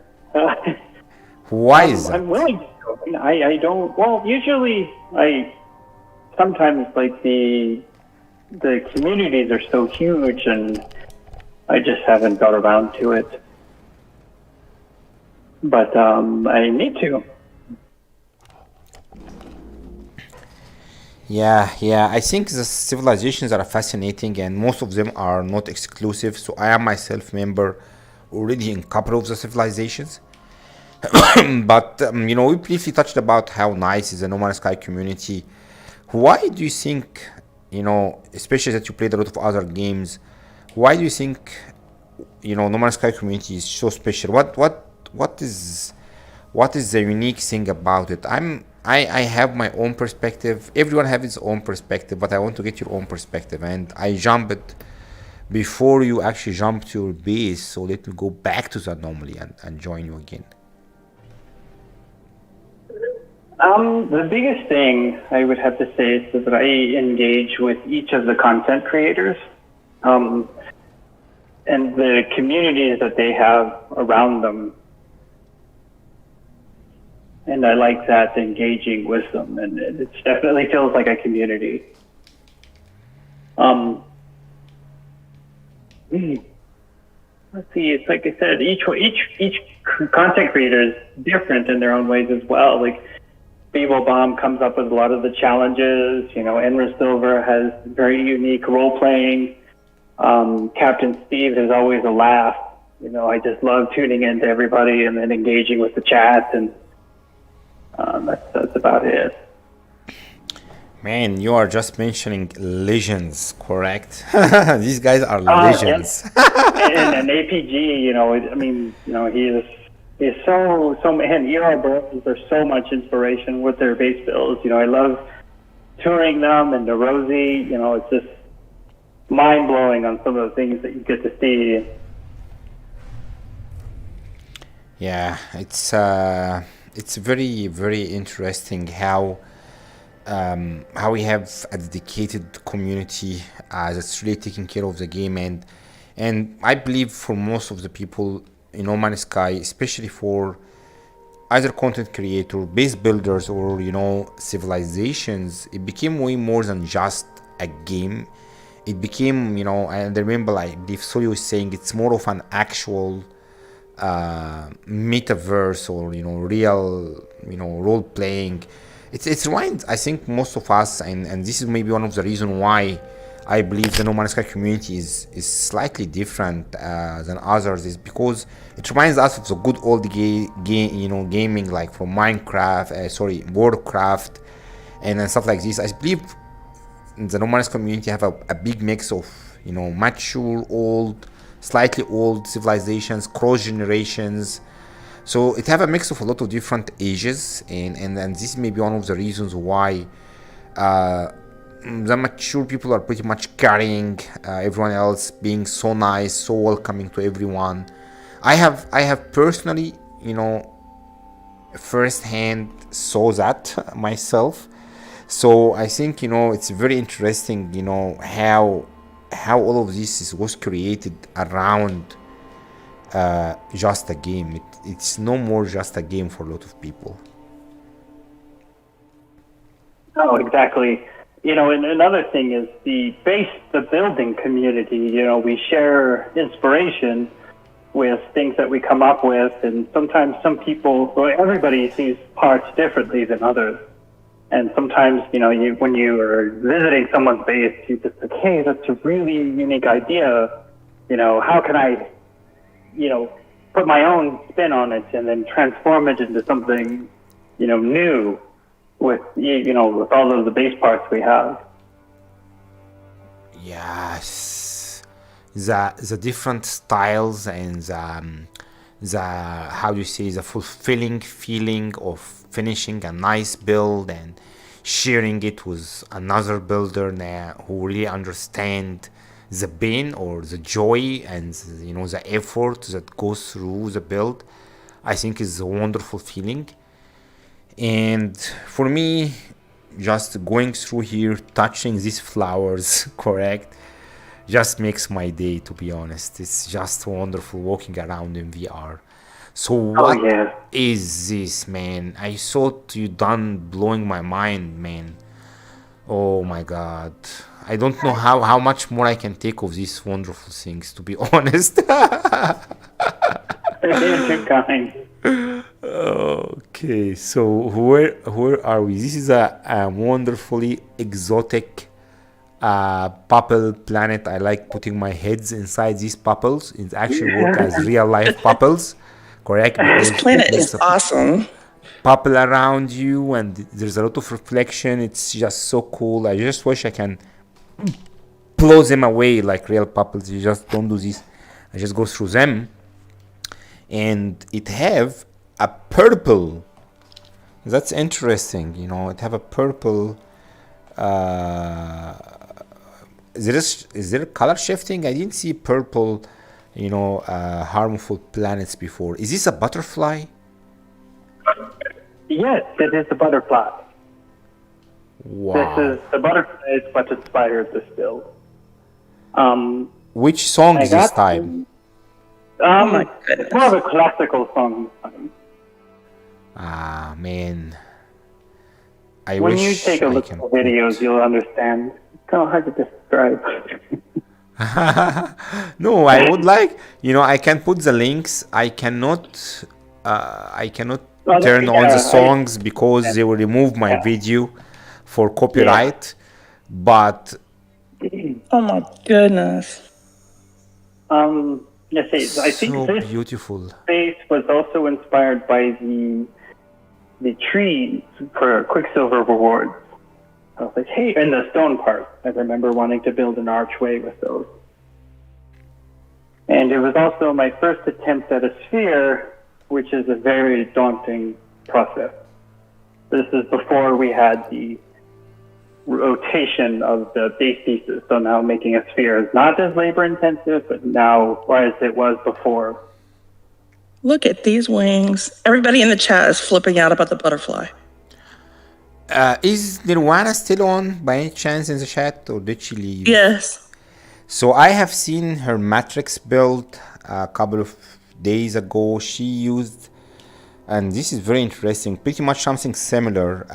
Why is that? I'm willing to join. I don't. Well, usually sometimes like the communities are so huge, and I just haven't got around to it. But I need to. Yeah, I think the civilizations are fascinating, and most of them are not exclusive. So I am myself member already in a couple of the civilizations. But we briefly touched about how nice is the No Man's Sky community. Why do you think, especially that you played a lot of other games, why do you think, No Man's Sky community is so special? What is the unique thing about it? I have my own perspective. Everyone has his own perspective, but I want to get your own perspective. And I jumped before you actually jump to your base, so let me go back to the anomaly and join you again. The biggest thing I would have to say is that I engage with each of the content creators and the communities that they have around them. And I like that, engaging with them, and it definitely feels like a community. Let's see. It's like I said, each content creator is different in their own ways as well. Like Beeble Bomb comes up with a lot of the challenges. Enra Silver has very unique role playing. Captain Steve is always a laugh. I just love tuning into everybody and then engaging with the chat, and that's about it. Man, you are just mentioning legends, correct? These guys are legends. And APG, he is so man. ER Bros are so much inspiration with their base builds. I love touring them, and the Rosie. It's just mind blowing on some of the things that you get to see. Yeah, it's very, very interesting how we have a dedicated community that's really taking care of the game, and I believe for most of the people in No Man's Sky, especially for either content creator, base builders, or civilizations, it became way more than just a game. It became, and I remember, I believe Soli was saying it's more of an actual metaverse, or real role playing. It reminds, I think, most of us, and this is maybe one of the reasons why I believe the No Man's Sky community is slightly different than others, is because it reminds us of the good old gaming, like from Minecraft, Warcraft, and stuff like this. I believe the No Man's community have a big mix of mature, old, slightly old civilizations, cross generations. So it have a mix of a lot of different ages, and this may be one of the reasons why the mature people are pretty much carrying everyone else, being so nice, so welcoming to everyone. I have personally, firsthand saw that myself. So I think it's very interesting, how all of this was created around just a game. It's no more just a game for a lot of people. Oh, exactly. You know, and another thing is the building community. You know, we share inspiration with things that we come up with, and sometimes some people, well, everybody sees parts differently than others. And sometimes, you know, when you are visiting someone's base, you just like, hey, that's a really unique idea. You know, how can I, you know, put my own spin on it and then transform it into something, you know, new with, you know, with all of the base parts we have. Yes, the different styles and the how do you say, the fulfilling feeling of finishing a nice build and sharing it with another builder who really understand the pain or the joy and, you know, the effort that goes through the build. I think is a wonderful feeling. And for me, just going through here, touching these flowers, correct, just makes my day, to be honest. It's just wonderful walking around in VR. So what is this, man? I thought you done blowing my mind, man. Oh my god. I don't know how much more I can take of these wonderful things, to be honest. You're too kind. Okay, so where are we? This is a wonderfully exotic pupple planet. I like putting my heads inside these pupples. It actually work as real life pupples, correct? This planet is awesome. Pupple around you, and there's a lot of reflection. It's just so cool. I just wish I can blow them away like real pupples. You just don't do this. I just go through them, and it have a purple. That's interesting. You know, it have a purple. Is there color shifting? I didn't see purple, you know, harmful planets before. Is this a butterfly? Yes, it is a butterfly. Wow. This is the butterfly is what's inspired this build. Which song is this time? More of a classical song. Ah, man. When you take a look at the videos, you'll understand. It's kind of hard to describe. No, I would like, you know, I can put the links. I cannot turn on the songs because they will remove my video for copyright. But oh my goodness. Yes, I think this beautiful space was also inspired by the trees for Quicksilver rewards. I was like, hey, and the stone part. I remember wanting to build an archway with those. And it was also my first attempt at a sphere, which is a very daunting process. This is before we had the rotation of the base pieces. So now making a sphere is not as labor intensive, but now, as it was before. Look at these wings. Everybody in the chat is flipping out about the butterfly. Is Nirwana still on by any chance in the chat, or did she leave? Yes. So I have seen her Matrix build a couple of days ago. She used, and this is very interesting, pretty much something similar,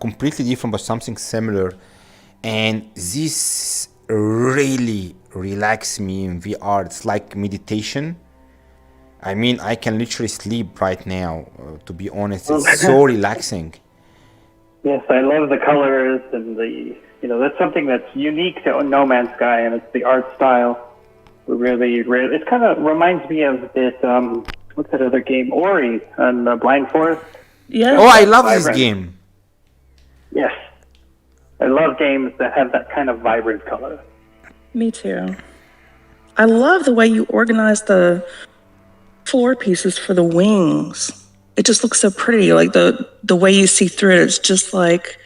completely different, but something similar. And this really relaxes me in VR. It's like meditation. I mean, I can literally sleep right now, to be honest. It's so relaxing. Yes, I love the colors and that's something that's unique to No Man's Sky, and it's the art style. It kind of reminds me of this, what's that other game? Ori on the Blind Forest. Yeah. Oh, I love this game. Yes. I love games that have that kind of vibrant color. Me too. I love the way you organize the floor pieces for the wings. It just looks so pretty. Like the way you see through it, it's just like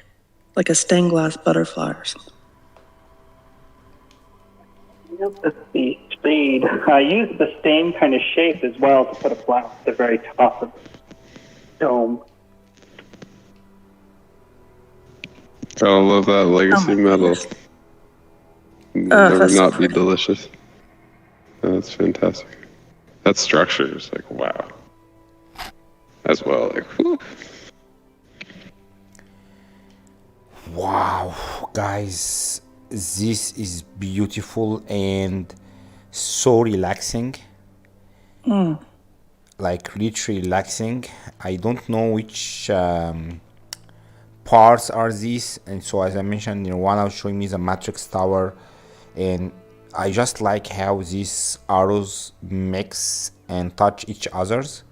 a stained glass butterfly or something. That's the shade. I used the same kind of shape as well to put a flower at the very top of the dome. I love that legacy metal. Never not be delicious. That's fantastic. that structure is like wow. As well, like whew. Wow, guys, this is beautiful and so relaxing. Like literally relaxing. I don't know which parts are these, and so as I mentioned, one was showing me the matrix tower, and I just like how these arrows mix and touch each other's.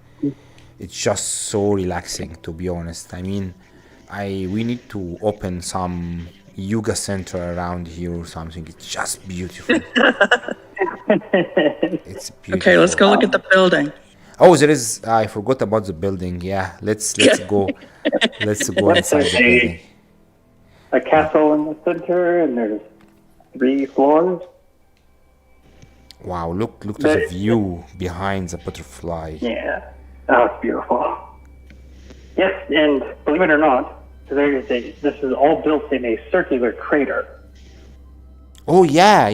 It's just so relaxing, to be honest. I mean, we need to open some yoga center around here or something. It's just beautiful. It's beautiful. Okay, let's go look at the building. Oh, there is. I forgot about the building. Yeah, let's go. Let's go inside the building. A castle in the center, and there's 3 floors. Wow, look to the view behind the butterfly. Yeah, oh, it's beautiful. Yes, and believe it or not, this is all built in a circular crater. Oh yeah.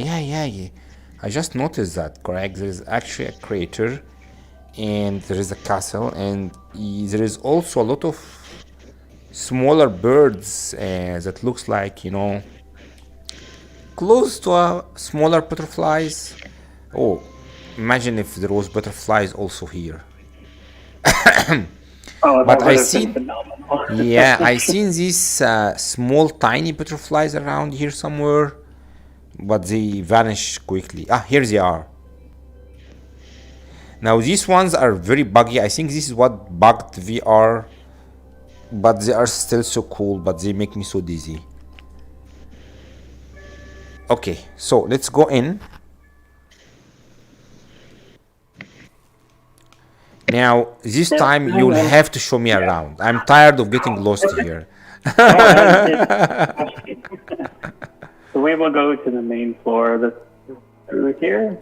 I just noticed that. Correct. There is actually a crater, and there is a castle, and there is also a lot of smaller birds that looks like close to smaller butterflies. Oh, imagine if there was butterflies also here. But I seen, I seen these small tiny butterflies around here somewhere, but they vanish quickly. Here they are. Now these ones are very buggy. I think this is what bugged VR, but they are still so cool, but they make me so dizzy. Okay, so let's go in. Now, this time you'll have to show me around. I'm tired of getting lost here. So we will go to the main floor that's through here.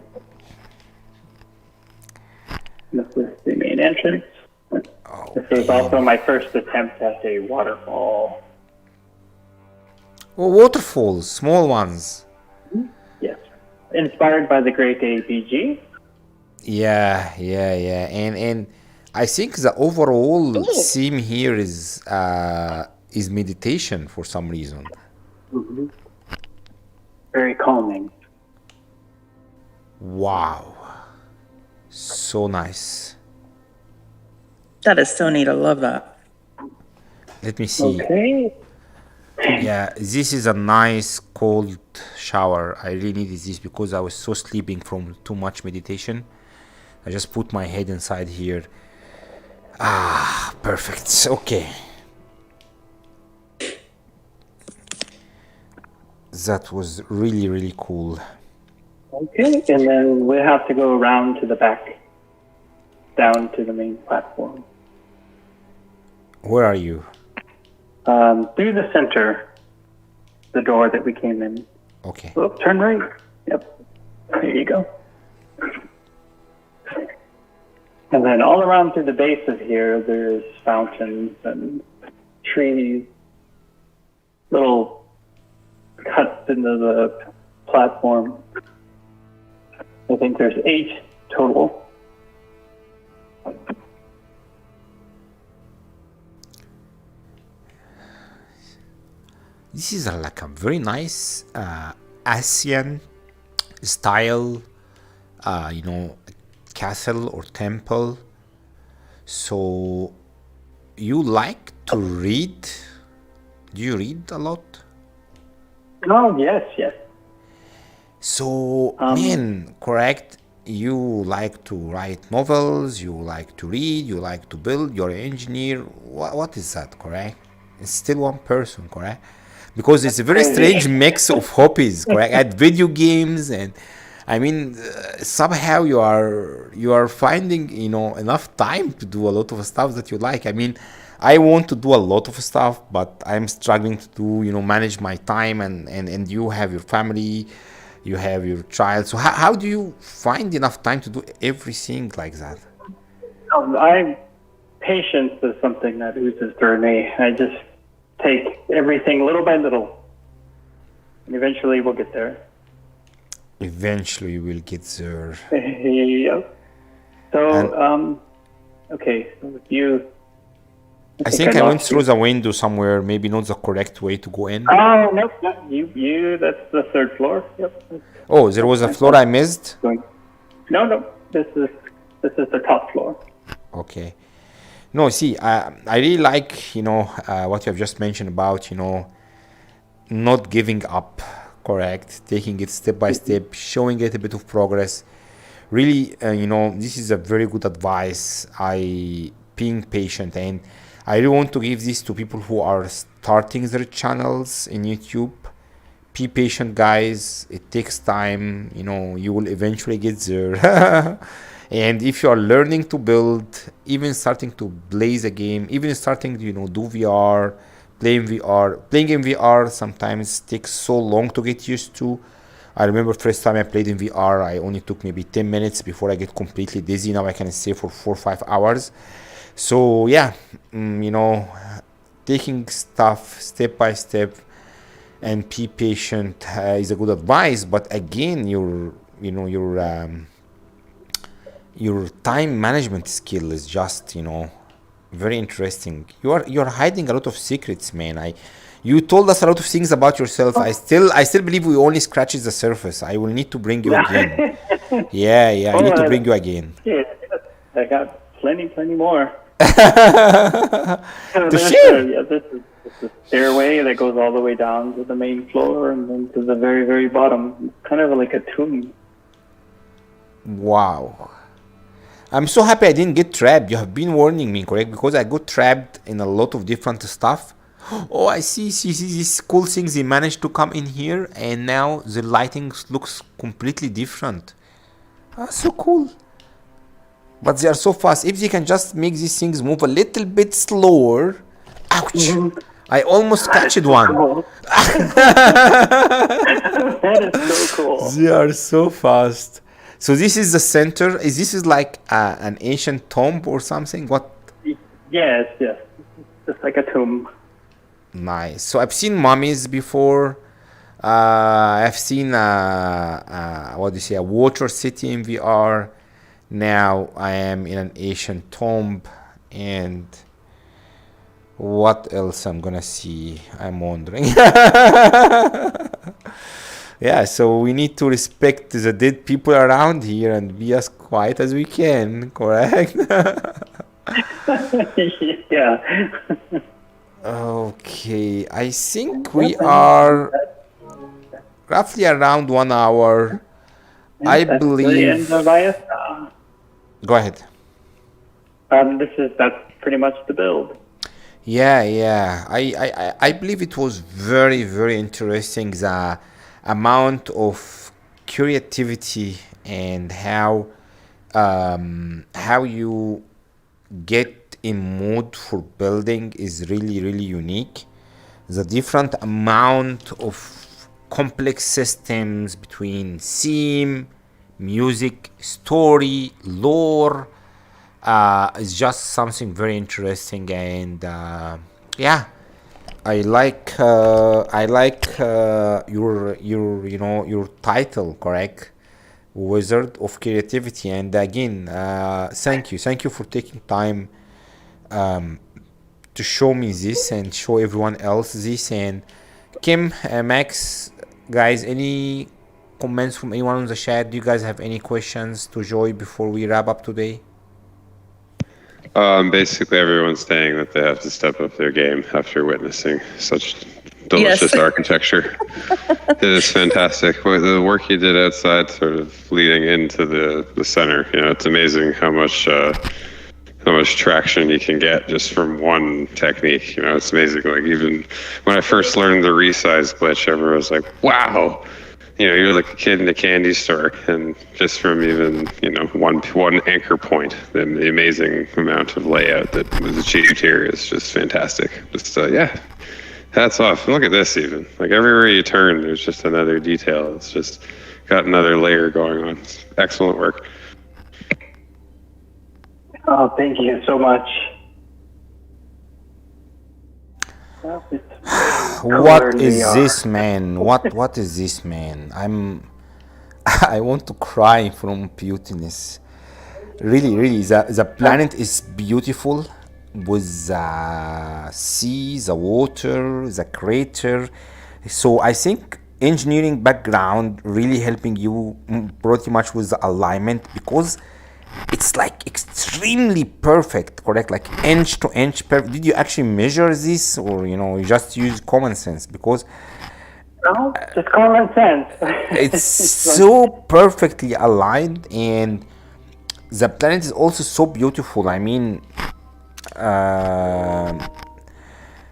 This is the main entrance. This was also my first attempt at a waterfall. Oh, waterfalls, small ones. Yes. Inspired by the Great APG. Yeah. And I think the overall theme here is meditation for some reason. Mm-hmm. Very calming. Wow. So nice. That is so neat. I love that. Let me see. Okay. Yeah, this is a nice cold shower. I really needed this because I was so sleeping from too much meditation. I just put my head inside here. Perfect. Okay. That was really, really cool. Okay, and then we have to go around to the back, down to the main platform. Where are you? Through the center, the door that we came in. Okay. Oh, turn right. Yep. There you go. And then all around through the base of here, there's fountains and trees, little cuts into the platform. I think there's 8 total. This is like a very nice Asian style, castle or temple. So you like to read? Do you read a lot? Oh, yes. So, correct? You like to write novels, you like to read, you like to build, you're an engineer. What is that, correct? It's still one person, correct? Because it's a very strange mix of hobbies, correct? At video games, and I mean, somehow you are finding enough time to do a lot of stuff that you like. I mean, I want to do a lot of stuff, but I'm struggling to do manage my time, and you have your family, you have your child. So how do you find enough time to do everything like that? Patience is something that oozes through me. I just take everything little by little, and eventually we'll get there. Eventually we'll get there. Yep. So, okay, so you. I think I went lost through you. the window somewhere, maybe not the correct way to go in. Oh, nope, no, you, that's the third floor. Yep. Oh, there was a floor I missed? No, this is the top floor. Okay. No, see, I really like, what you have just mentioned about, not giving up, correct? Taking it step by step, showing it a bit of progress. Really, this is a very good advice. Being patient, and I really want to give this to people who are starting their channels in YouTube. Be patient, guys. It takes time. You will eventually get there. And if you are learning to build, even starting to blaze a game, even starting to do VR, playing in VR sometimes takes so long to get used to. I remember first time I played in VR, I only took maybe 10 minutes before I get completely dizzy. Now I can stay for 4 or 5 hours. So yeah, taking stuff step by step and be patient is a good advice. But again, your time management skill is just very interesting. You're hiding a lot of secrets, man. You told us a lot of things about yourself. I still believe we only scratches the surface. I will need to bring you again. Yeah, I need to bring you again. Yeah, I got plenty more. To share. This is the stairway that goes all the way down to the main floor and then to the very, very bottom. It's kind of like a tomb. Wow. I'm so happy I didn't get trapped. You have been warning me, correct? Because I got trapped in a lot of different stuff. Oh, I see these cool things. They managed to come in here, and now the lighting looks completely different. So cool. But they are so fast. If they can just make these things move a little bit slower. Ouch. I almost catched one. Cool. That is so cool. They are so fast. So this is the center. This is like an ancient tomb or something? What? Yes. Just like a tomb. Nice. So I've seen mummies before. I've seen a water city in VR. Now I am in an ancient tomb, and what else I'm gonna see? I'm wondering. Yeah, so we need to respect the dead people around here and be as quiet as we can, correct? Yeah. Okay, I think we are roughly around 1 hour. I That's believe. the end of IS. Go ahead. That's pretty much the build. Yeah. I believe it was very, very interesting, the amount of creativity and how you get in mood for building is really, really unique. The different amount of complex systems between theme, music, story, lore is just something very interesting. And yeah, I like your title, correct? Wizard of Creativity. And again, thank you for taking time to show me this and show everyone else this. And Kim, Max, guys, any comments from anyone on the chat? Do you guys have any questions to Joy before we wrap up today? Basically, everyone's saying that they have to step up their game after witnessing such delicious architecture. It is fantastic. The work you did outside, sort of leading into the center. It's amazing how much traction you can get just from one technique. It's amazing. Like, even when I first learned the resize glitch, everyone was like, "Wow." You're like a kid in a candy store, and just from even one anchor point, the amazing amount of layout that was achieved here is just fantastic. Just hats off. Look at this, even like everywhere you turn, there's just another detail. It's just got another layer going on. It's excellent work. Oh, thank you so much. What is this, man? What is this, man? I want to cry from putiness. Really, the planet is beautiful with the sea, the water, the crater. So I think engineering background really helping you pretty much with the alignment, because it's like extremely perfect, correct? Like inch to inch perfect. Did you actually measure this, or you just use common sense? Because No, just common sense. it's so perfectly aligned, and the planet is also so beautiful. I mean,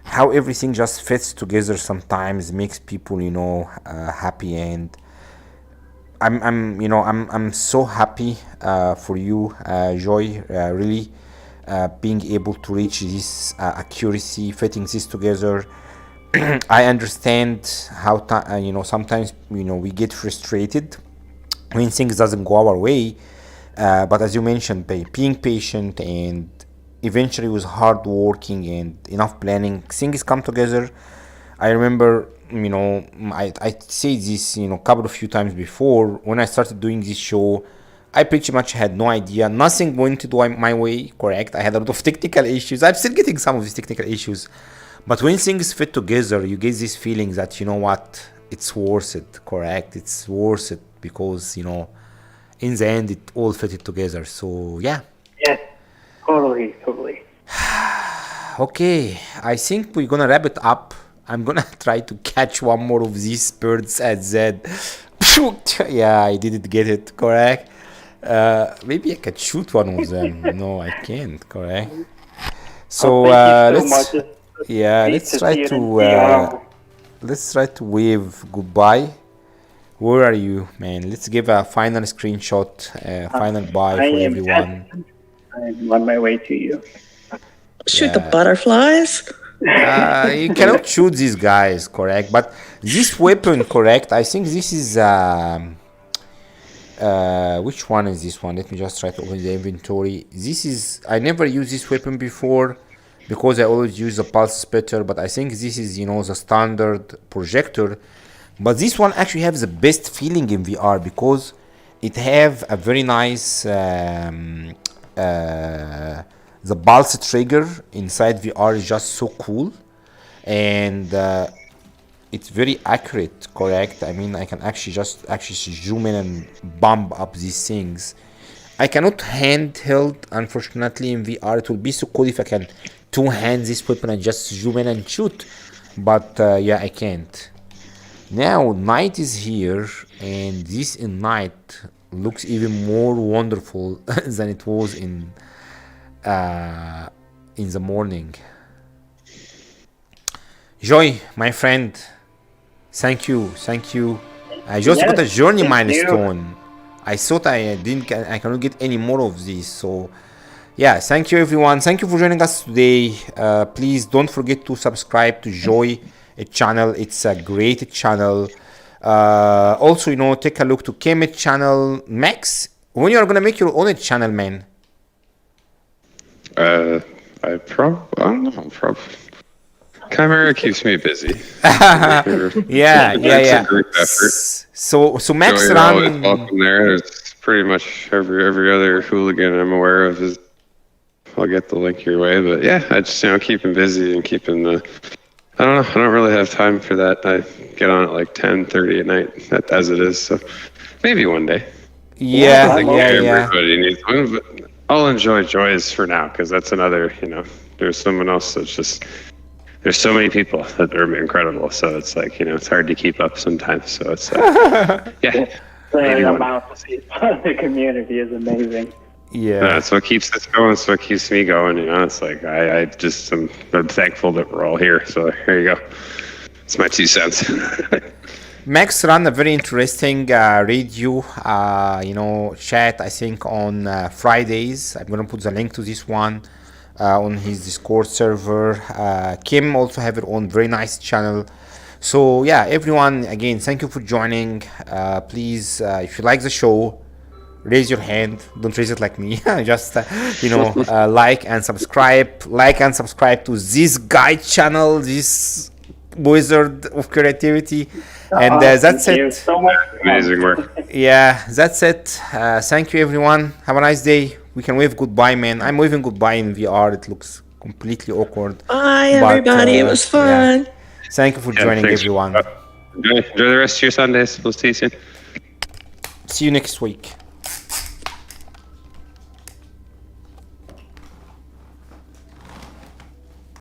how everything just fits together sometimes makes people, happy. And I'm so happy for you, Joy. Really, being able to reach this accuracy, fitting this together. I understand how sometimes we get frustrated when things doesn't go our way, but as you mentioned, being patient and eventually with hard working and enough planning, things come together. I remember, I said this, couple of few times before. When I started doing this show, I pretty much had no idea. Nothing went to do my way, correct? I had a lot of technical issues. I'm still getting some of these technical issues. But when things fit together, you get this feeling that, what, it's worth it, correct? It's worth it because, in the end, it all fitted together. So, yeah. Yes, totally. Okay, I think we're gonna wrap it up. I'm gonna try to catch one more of these birds at Z. Yeah, I didn't get it, correct? Maybe I could shoot one of them. No, I can't, correct? So, let's try to wave goodbye. Where are you, man? Let's give a final screenshot, final bye for everyone. I'm on my way to you. Shoot the butterflies. You cannot shoot these guys, correct? But this weapon, correct? I think this is which one is this one? Let me just try to open the inventory. This is, I never used this weapon before because I always use the pulse splitter, but I think this is, the standard projector. But this one actually has the best feeling in VR because it have a very nice the pulse trigger inside VR is just so cool, and it's very accurate, correct? I mean, I can actually just zoom in and bump up these things. I cannot handheld, unfortunately, in VR. It would be so cool if I can two-hand this weapon and just zoom in and shoot, but yeah, I can't. Now night is here, and this in night looks even more wonderful than it was in the morning. Joy, my friend, thank you. I just got a journey milestone. I thought I cannot get any more of these. So yeah, thank you everyone. Thank you for joining us today. Please don't forget to subscribe to Joy channel. It's a great channel. Also, take a look to Kemet channel. Max, when you are gonna make your own channel, man? I don't know. Chimera keeps me busy. Yeah. It's a group effort. So Max Joy, run. always welcome there. There's pretty much every other hooligan I'm aware of is. I'll get the link your way, but yeah, I just keeping busy and keeping the. I don't know. I don't really have time for that. I get on at like 10:30 at night, as it is. So maybe one day. Yeah. Everybody needs one, but I'll enjoy Joy's for now because that's another. There's someone else that's just. There's so many people that are incredible, so it's like it's hard to keep up sometimes. So it's yeah. The amount of people in the community is amazing. Yeah, that's what keeps us going. That's what keeps me going. It's like I'm thankful that we're all here. So here you go. It's my 2 cents. Max ran a very interesting radio, chat. I think on Fridays. I'm gonna put the link to this one on his Discord server. Kim also have her own very nice channel. So yeah, everyone, again, thank you for joining. Please, if you like the show, raise your hand. Don't raise it like me. Just like and subscribe to this guy channel, this wizard of creativity. And that's Thank you it. so much. Amazing work. Yeah, that's it. Thank you everyone. Have a nice day. We can wave goodbye, man. I'm waving goodbye in VR. It looks completely awkward. Bye, But, everybody. It was fun. yeah. Thank you for joining, thanks. everyone. Enjoy the rest of your Sundays. We'll see you soon. See you next week.